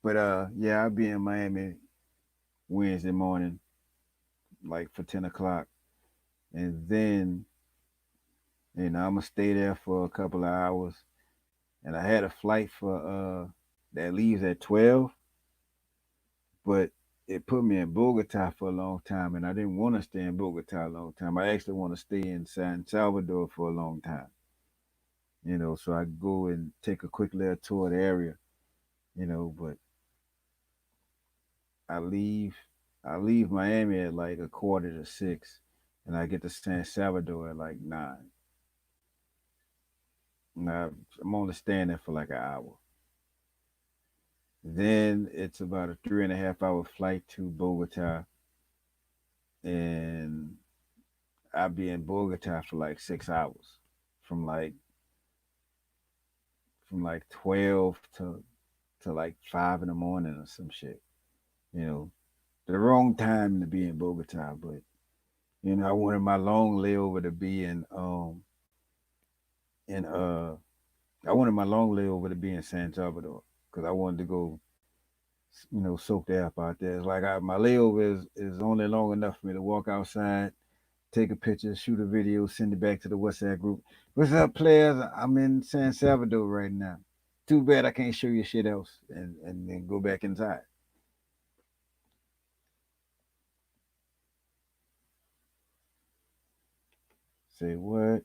but yeah, I'll be in Miami Wednesday morning, like for 10 o'clock, and then I'm gonna stay there for a couple of hours. And I had a flight for that leaves at 12, but it put me in Bogota for a long time, and I didn't want to stay in Bogota a long time. I actually want to stay in San Salvador for a long time. So I go and take a quick little tour of the area. But I leave I leave Miami at like a quarter to 6, and I get to San Salvador at like 9. Now I'm only staying there for like an hour. Then it's about a 3.5 hour flight to Bogota, and I'll be in Bogota for like 6 hours, from like 12 to like 5 in the morning or some shit. You know, the wrong time to be in Bogota, but I wanted my long layover to be in I wanted my long layover to be in San Salvador because I wanted to go, soak the app out there. It's like my layover is only long enough for me to walk outside, take a picture, shoot a video, send it back to the WhatsApp group. What's up, players? I'm in San Salvador right now. Too bad I can't show you shit else, and then go back inside. Say what?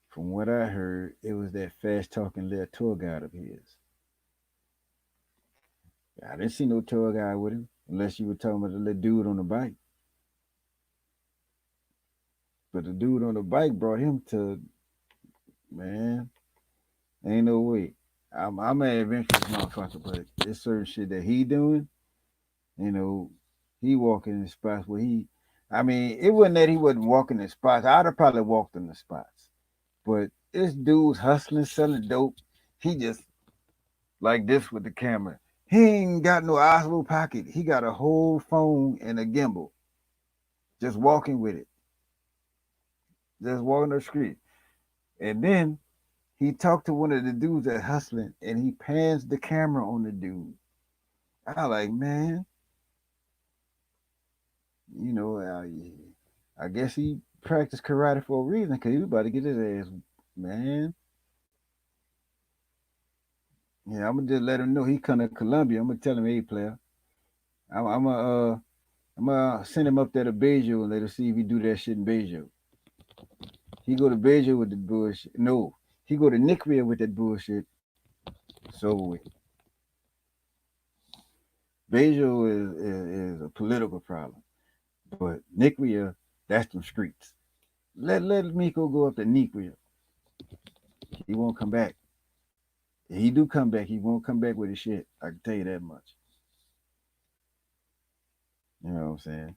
From what I heard, it was that fast talking little tour guide of his. I didn't see no tour guide with him, unless you were talking about the little dude on the bike. But the dude on the bike brought him to, man, ain't no way. I'm an adventurous motherfucker, but there's certain shit that he doing. You know, he walking in spots where I mean, it wasn't that he wasn't walking in spots. I'd have probably walked in the spots. But this dude's hustling, selling dope. He just like this with the camera. He ain't got no Osmo pocket. He got a whole phone and a gimbal. Just walking with it. Just walking the street. And then he talked to one of the dudes that hustling, and he pans the camera on the dude. I like, man, yeah. I guess he practiced karate for a reason, because he was about to get his ass, man. Yeah, I'm gonna just let him know he come to Colombia. I'm gonna tell him, hey, player, I'm gonna send him up there to Beijing and let him see if he do that shit in Beijing. He go to Beijing with the bullshit. No, he go to Nicoria with that bullshit. It's over with. Beijing is a political problem, but Nicoria, that's them streets. Let Miko go up to Nicoria. He won't come back. If he do come back, he won't come back with his shit. I can tell you that much. You know what I'm saying?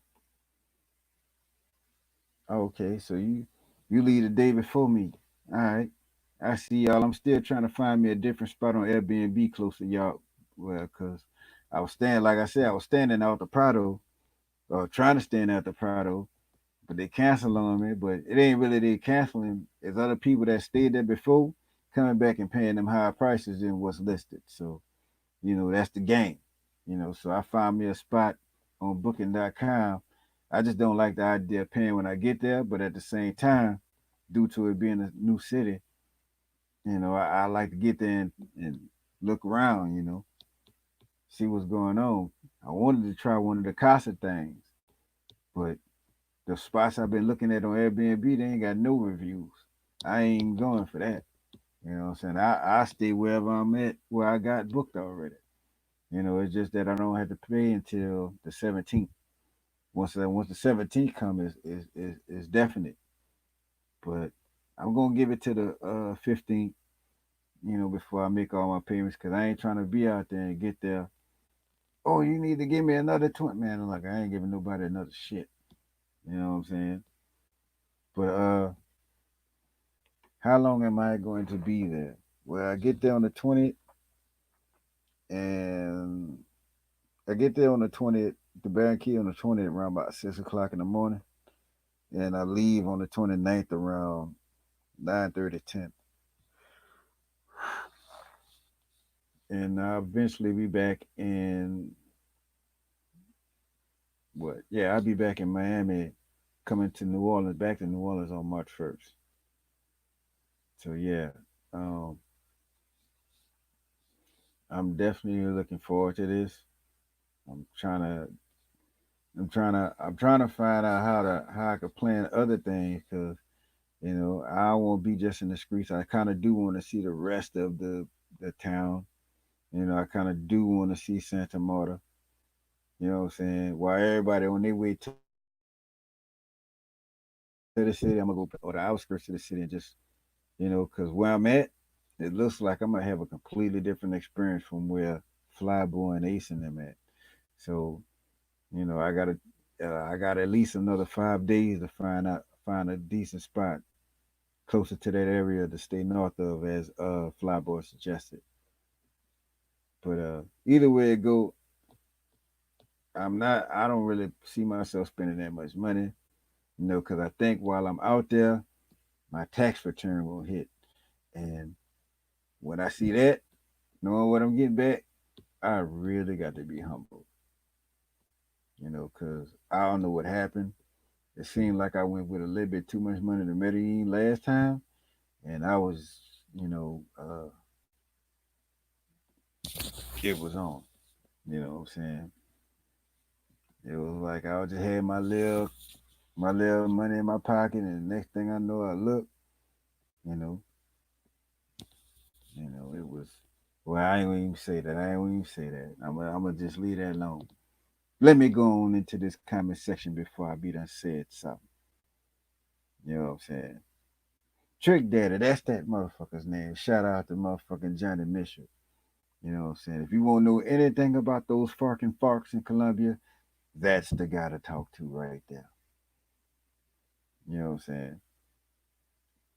Okay, so you leave the day before me. All right. I see y'all. I'm still trying to find me a different spot on Airbnb close to y'all. Well, cause I was standing, like I said, I was standing out the Prado, or trying to stand out the Prado, but they canceled on me. But it ain't really they canceling. It's other people that stayed there before coming back and paying them higher prices than what's listed. So that's the game. So I found me a spot on Booking.com. I just don't like the idea of paying when I get there, but at the same time, due to it being a new city, I like to get there and look around, see what's going on. I wanted to try one of the Casa things, but the spots I've been looking at on Airbnb, they ain't got no reviews. I ain't going for that. You know what I'm saying? I stay wherever I'm at, where I got booked already. It's just that I don't have to pay until the 17th. Once the 17th comes, is definite. But I'm gonna give it to the 15th, before I make all my payments, because I ain't trying to be out there and get there. Oh, you need to give me another 20, man. I'm like, I ain't giving nobody another shit. You know what I'm saying? But how long am I going to be there? Well, I get there on the 20th, and I get there on the 20th, the Barranquilla on the 20th around about 6 o'clock in the morning, and I leave on the 29th around 9:30, 10, and I'll eventually be back in what? Yeah, I'll be back in Miami, coming to New Orleans, back to New Orleans on March 1st. So yeah, um, I'm definitely looking forward to this. I'm trying to, I'm trying to find out how I could plan other things, because I won't be just in the streets. I kind of do want to see the rest of the town. I kind of do want to see Santa Marta. You know what I'm saying? While everybody on their way to the city, I'm gonna go or the outskirts of the city and just because where I'm at, it looks like I'm gonna have a completely different experience from where Flyboy and Ace and them at. So I got at least another 5 days to find a decent spot closer to that area to stay north of, as Flyboy suggested. But either way it go, I don't really see myself spending that much money, because I think while I'm out there, my tax return will hit. And when I see that, knowing what I'm getting back, I really got to be humble, because I don't know what happened. It seemed like I went with a little bit too much money to Medellin last time, and I was, it was on. You know what I'm saying? It was like I just had my little money in my pocket, and the next thing I know, I look, you know, it was. Well, I ain't gonna even say that. I ain't gonna even say that. I'm gonna just leave that alone. Let me go on into this comment section before I be done said something. You know what I'm saying? Trick Daddy, that's that motherfucker's name. Shout out to motherfucking Johnny Mitchell. You know what I'm saying? If you want to know anything about those fucking Farks in Colombia, that's the guy to talk to right there. You know what I'm saying?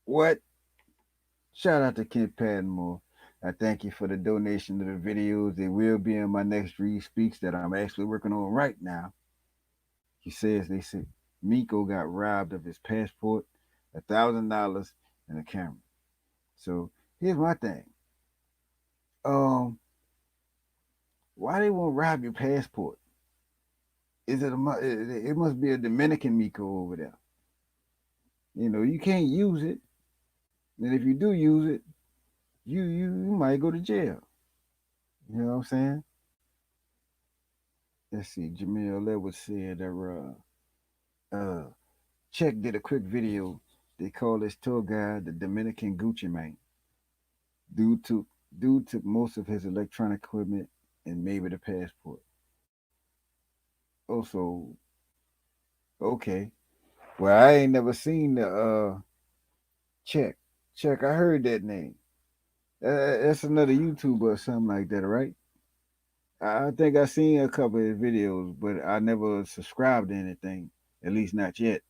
What? Shout out to Kent Padmore. I thank you for the donation to the videos. They will be in my next Read Speaks that I'm actually working on right now. He says they said Miko got robbed of his passport, $1,000, and a camera. So here's my thing. Um, why they won't rob your passport? Is it it must be a Dominican Miko over there? You can't use it, and if you do use it, you might go to jail. You know what I'm saying? Let's see. Jamil Edwards said that Czech did a quick video. They call this tour guide the Dominican Gucci Man. Dude took dude took most of his electronic equipment and maybe the passport. Also, okay. Well, I ain't never seen the Czech. Czech, I heard that name. That's another YouTuber or something like that, right? I think I seen a couple of his videos, but I never subscribed to anything. At least not yet.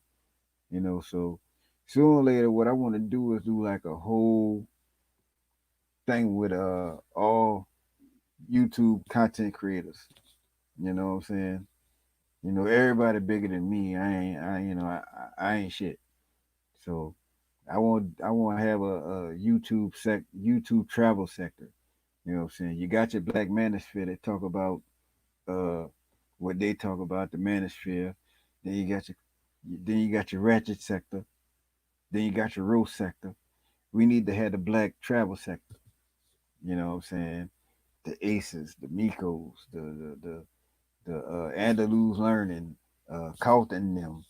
So sooner or later, what I want to do is do like a whole thing with all YouTube content creators. You know what I'm saying? Everybody bigger than me. I ain't shit. So I want to have a YouTube travel sector. You know what I'm saying? You got your Black Manosphere that talk about uh what they talk about, the Manosphere. Then you got your Ratchet sector. Then you got your Roast sector. We need to have the Black travel sector. You know what I'm saying? The Aces, the Mikos, the Andalus learning, Carlton them.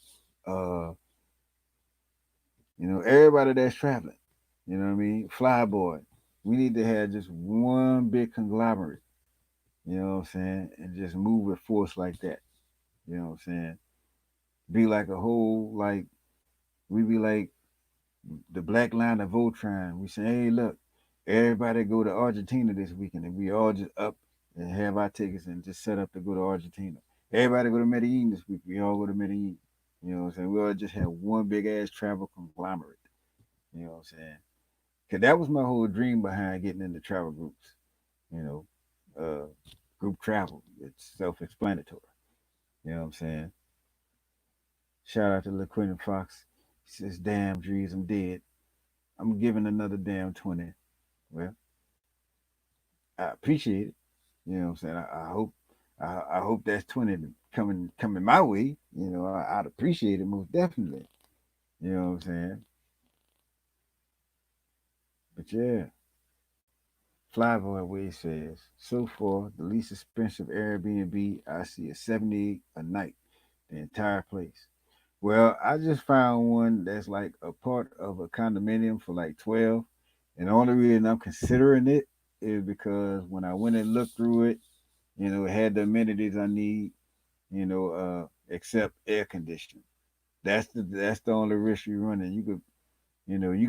Uh, everybody that's traveling. You know what I mean? Flyboy. We need to have just one big conglomerate. You know what I'm saying? And just move with force like that. You know what I'm saying? Be like a whole we be like the black line of Voltron. We say, hey, look, everybody go to Argentina this weekend, and we all just up and have our tickets and just set up to go to Argentina. Everybody go to Medellin this week. We all go to Medellin. You know what I'm saying? We all just have one big ass travel conglomerate. You know what I'm saying? Cause that was my whole dream behind getting into travel groups. You know, uh, group travel. It's self-explanatory. You know what I'm saying? Shout out to LaQuinn Fox. He says, "Damn, Drees, I'm dead. I'm giving another damn 20." Well, I appreciate it. You know what I'm saying? I hope that's 20 coming my way. I'd appreciate it most definitely. You know what I'm saying? But yeah, Flyboy Wade says, so far the least expensive Airbnb I see is 70 a night, the entire place. Well, I just found one that's like a part of a condominium for like 12. And the only reason I'm considering it is because when I went and looked through it, it had the amenities I need, except air conditioning. That's the only risk you're running. You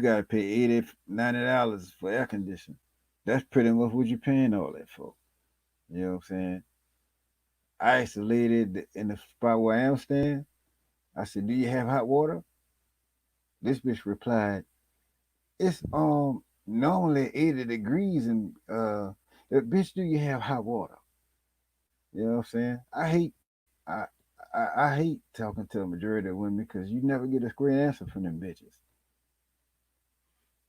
gotta pay 80, $90 for air conditioning. That's pretty much what you're paying all that for. You know what I'm saying? I isolated in the spot where I am staying. I said, "Do you have hot water?" This bitch replied, "It's normally 80 degrees and bitch, do you have hot water?" You know what I'm saying? I hate talking to a majority of women because you never get a square answer from them bitches.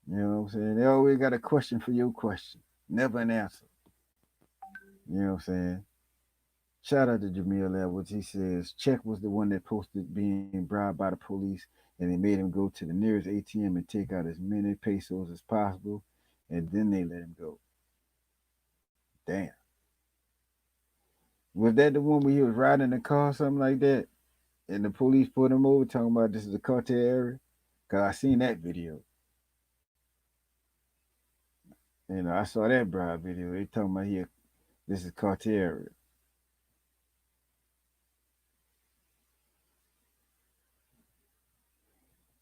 You know what I'm saying? They always got a question for your question, never an answer. You know what I'm saying? Shout out to Jamil Edwards. He says Czech was the one that posted being bribed by the police, and they made him go to the nearest ATM and take out as many pesos as possible, and then they let him go. Damn. Was that the one where he was riding the car, something like that, and the police put him over, talking about this is a cartel area? Cause I seen that video. I saw that bribe video. They talking about here, this is cartel area.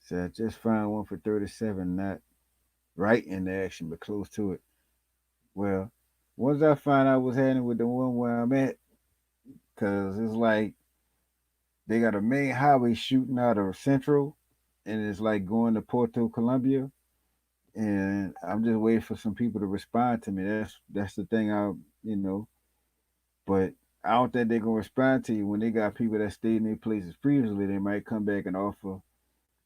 So I just found one for 37, not right in the action, but close to it. Well, once I find out what's happening with the one where I'm at, cause it's like they got a main highway shooting out of Central, and it's like going to Puerto Colombia, and I'm just waiting for some people to respond to me. That's the thing. But I don't think they're gonna respond to you when they got people that stayed in their places previously. They might come back and offer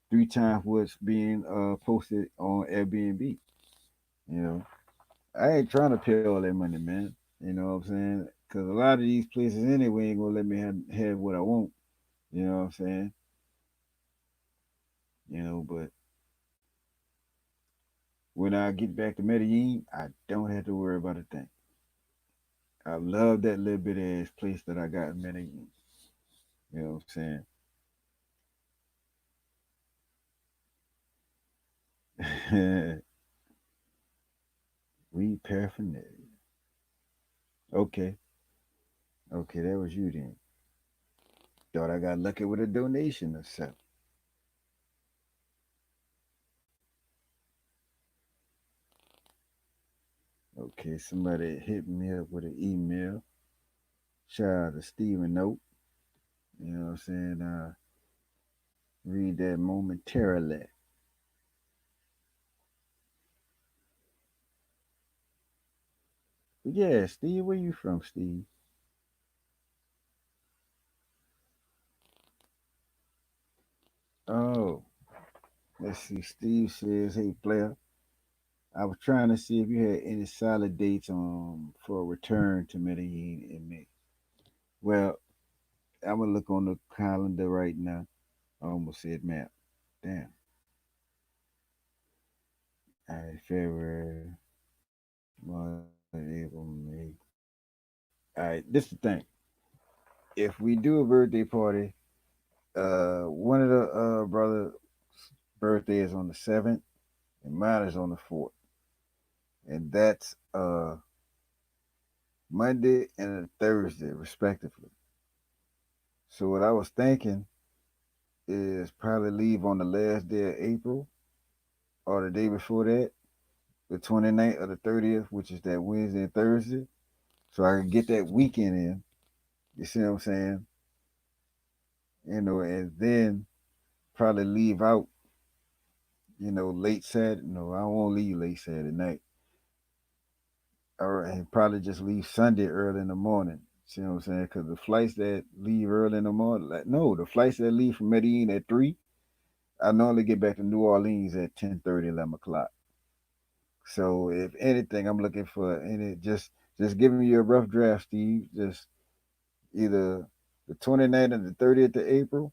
three times what's being posted on Airbnb. You know, I ain't trying to pay all that money, man. You know what I'm saying? Because a lot of these places anyway ain't gonna let me have what I want. You know what I'm saying? But when I get back to Medellin, I don't have to worry about a thing. I love that little bit ass place that I got in Medellin. You know what I'm saying? We paraphernalia. Okay. Okay, that was you then. Thought I got lucky with a donation or something. Okay, somebody hit me up with an email. Shout out to Steven Note. You know what I'm saying? Read that momentarily. But yeah, Steve, where you from, Steve? Oh, let's see. Steve says, "Hey, player, I was trying to see if you had any solid dates for a return to Medellin in May." Well, I'm gonna look on the calendar right now. I almost said map. Damn. All right, February, March, April, May. All right, this is the thing. If we do a birthday party, one of the brothers' birthday is on the 7th, and mine is on the 4th, and that's Monday and a Thursday, respectively. So what I was thinking is probably leave on the last day of April or the day before that, the 29th or the 30th, which is that Wednesday and Thursday, so I can get that weekend in. You see what I'm saying? And then probably leave out, late Saturday. No, I won't leave late Saturday night. Or and probably just leave Sunday early in the morning. See what I'm saying? Because the flights that leave early in the morning, like no, the flights that leave from Medellin at 3, I normally get back to New Orleans at 10:30, 11 o'clock. So if anything, I'm looking for any just giving you a rough draft, Steve. Just either the 29th and the 30th of April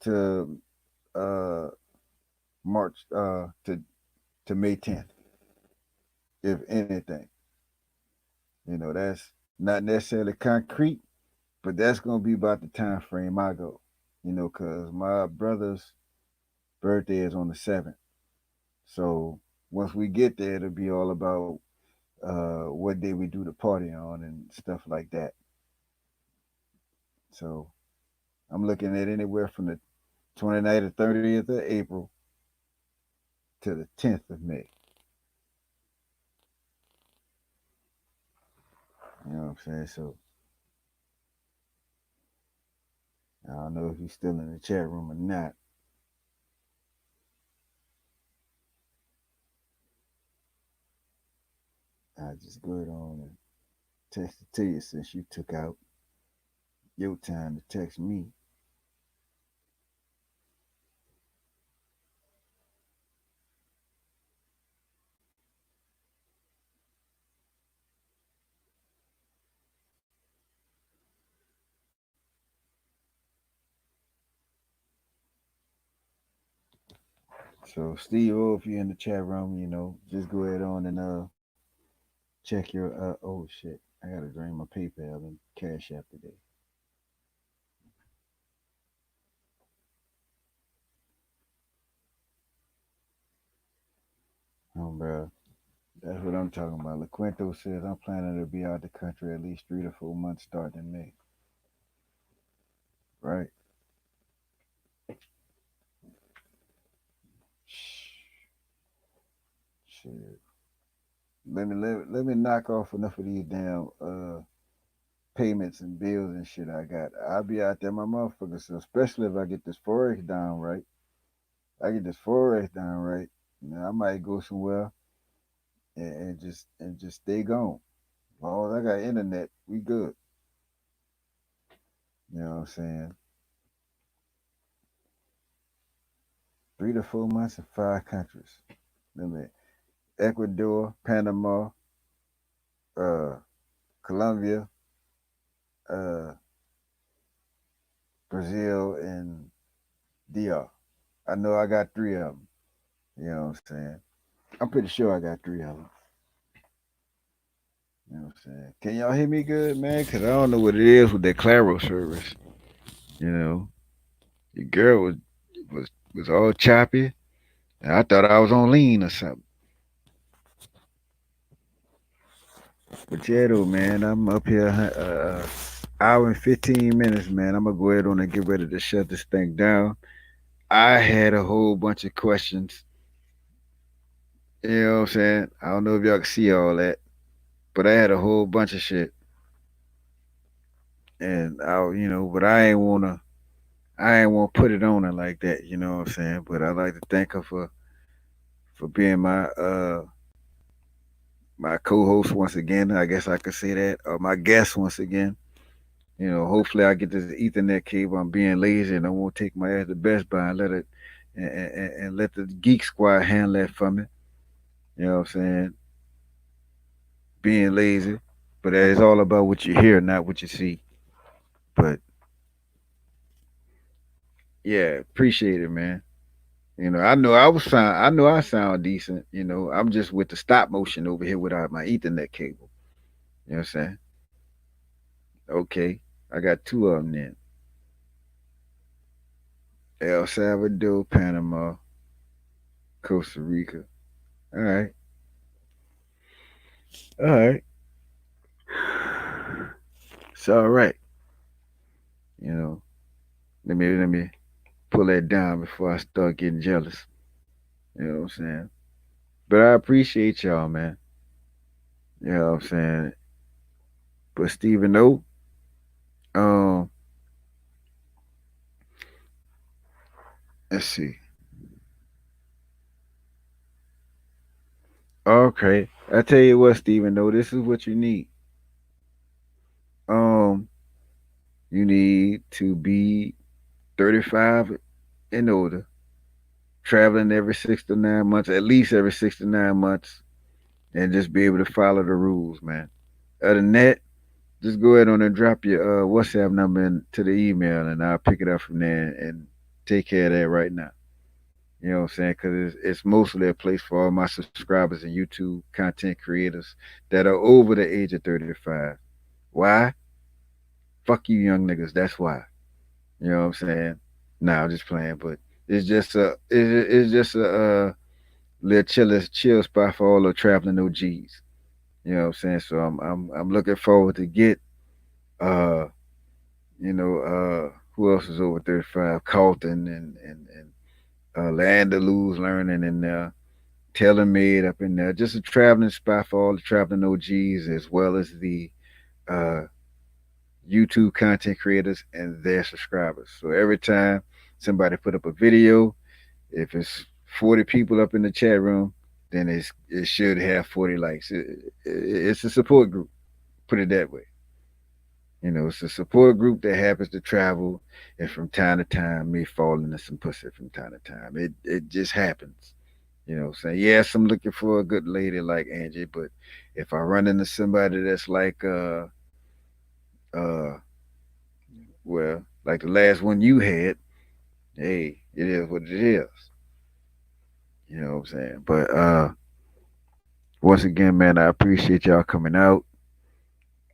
to March to May 10th, if anything. That's not necessarily concrete, but that's gonna be about the time frame I go. Cause my brother's birthday is on the 7th. So once we get there, it'll be all about what day we do the party on and stuff like that. So I'm looking at anywhere from the 29th or 30th of April to the 10th of May. You know what I'm saying? So I don't know if he's still in the chat room or not. I just go ahead on and text it to you since you took out your time to text me. So Steve O, if you're in the chat room, just go ahead on and check your oh shit. I gotta drain my PayPal and Cash App today. Bro. That's what I'm talking about. LaQuinto says I'm planning to be out the country at least 3 to 4 months starting in May. Right? Shit. Let me knock off enough of these damn payments and bills and shit I got. I'll be out there, my motherfucker. So especially if I get this forex down right. I get this forex down right. I might go somewhere and just stay gone. As long as I got internet, we good. You know what I'm saying? 3 to 4 months in 5 countries. Let me Ecuador, Panama, uh, Colombia, uh, Brazil, and DR. I know I got three of them. You know what I'm saying? I'm pretty sure I got three of them. You know what I'm saying? Can y'all hear me good, man? Cause I don't know what it is with that Claro service. You know, your girl was all choppy, and I thought I was on lean or something. But yeah, though, man, I'm up here, hour and 15 minutes, man. I'm gonna go ahead on and get ready to shut this thing down. I had a whole bunch of questions. You know what I'm saying? I don't know if y'all can see all that, but I had a whole bunch of shit, and but I ain't want to put it on her like that. You know what I'm saying? But I like to thank her for being my co-host once again. I guess I could say that, or my guest once again. Hopefully I get this Ethernet cable. I'm being lazy and I won't take my ass to Best Buy and and let the Geek Squad handle that for me. You know what I'm saying? Being lazy, but it's all about what you hear, not what you see. But yeah, appreciate it, man. I know I sound decent. I'm just with the stop motion over here without my Ethernet cable. You know what I'm saying? Okay, I got two of them then. El Salvador, Panama, Costa Rica. All right, all right. It's all right. You know, let me pull that down before I start getting jealous. You know what I'm saying? But I appreciate y'all, man. You know what I'm saying? But Stephen O, um, let's see. Okay, I tell you what, Stephen O, this is what you need. Um, you need to be 35 and older, traveling every 6 to 9 months, at least every 6 to 9 months, and just be able to follow the rules, man. Other than that, just go ahead on and drop your WhatsApp number into the email, and I'll pick it up from there and take care of that right now. You know what I'm saying? Because it's mostly a place for all my subscribers and YouTube content creators that are over the age of 35. Why? Fuck you, young niggas. That's why. You know what I'm saying? Nah, I'm just playing, but it's just a little chill spot for all the traveling OGs. You know what I'm saying? So I'm looking forward to get uh who else is over 35? Carlton and Landaloo's learning and Tailor Made up in there. Just a traveling spot for all the traveling OGs as well as the uh YouTube content creators and their subscribers. So every time somebody put up a video, if it's 40 people up in the chat room, then it should have 40 likes. It's a support group. Put it that way. It's a support group that happens to travel, and from time to time may fall into some pussy from time to time. It just happens. You know what I'm saying? Yes, I'm looking for a good lady like Angie, but if I run into somebody that's like uh like the last one you had, hey, it is what it is. You know what I'm saying? But once again, man, I appreciate y'all coming out.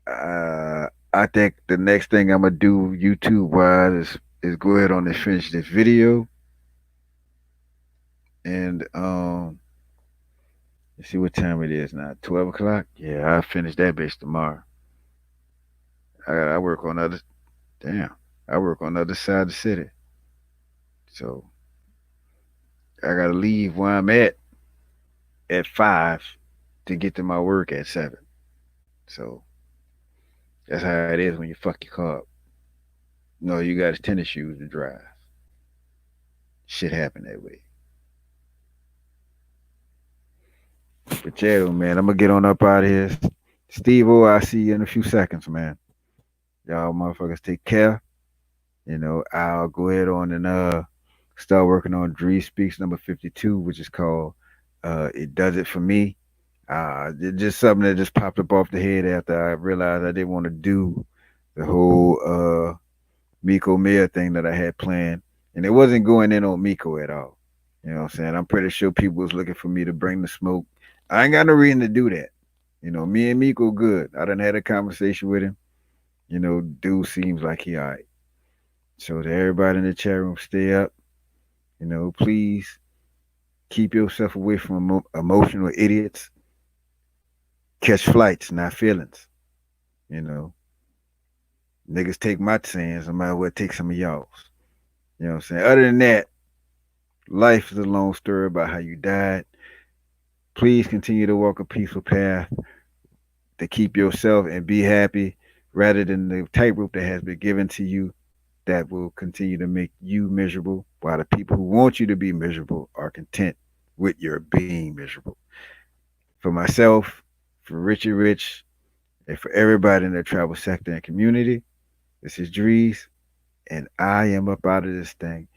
I think the next thing I'm gonna do YouTube wise is go ahead on and finish this video and let's see what time it is now. 12 o'clock. Yeah, I'll finish that bitch tomorrow. I work on other damn. I work on the other side of the city, so I gotta leave where I'm at 5 to get to my work at 7. So that's how it is when you fuck your car up. No, you got his tennis shoes to drive. Shit happen that way. But yeah, though, man, I'm gonna get on up out of here. Steve O, I'll see you in a few seconds, man. Y'all motherfuckers take care. I'll go ahead on and start working on DREEZ Speaks number 52, which is called It Does It For Me. It's just something that just popped up off the head after I realized I didn't want to do the whole Miko Mia thing that I had planned. And it wasn't going in on Miko at all. You know what I'm saying? I'm pretty sure people was looking for me to bring the smoke. I ain't got no reason to do that. You know, me and Miko good. I done had a conversation with him. You know, dude seems like he all right. So to everybody in the chat room, stay up. You know, please keep yourself away from emotional idiots. Catch flights, not feelings. You know, niggas take my sins. I might as well take some of y'all's. You know what I'm saying? Other than that, life is a long story about how you died. Please continue to walk a peaceful path to keep yourself and be happy rather than the tightrope that has been given to you that will continue to make you miserable while the people who want you to be miserable are content with your being miserable. For myself, for Richie Rich, and for everybody in the travel sector and community, this is Drees, and I am up out of this thing.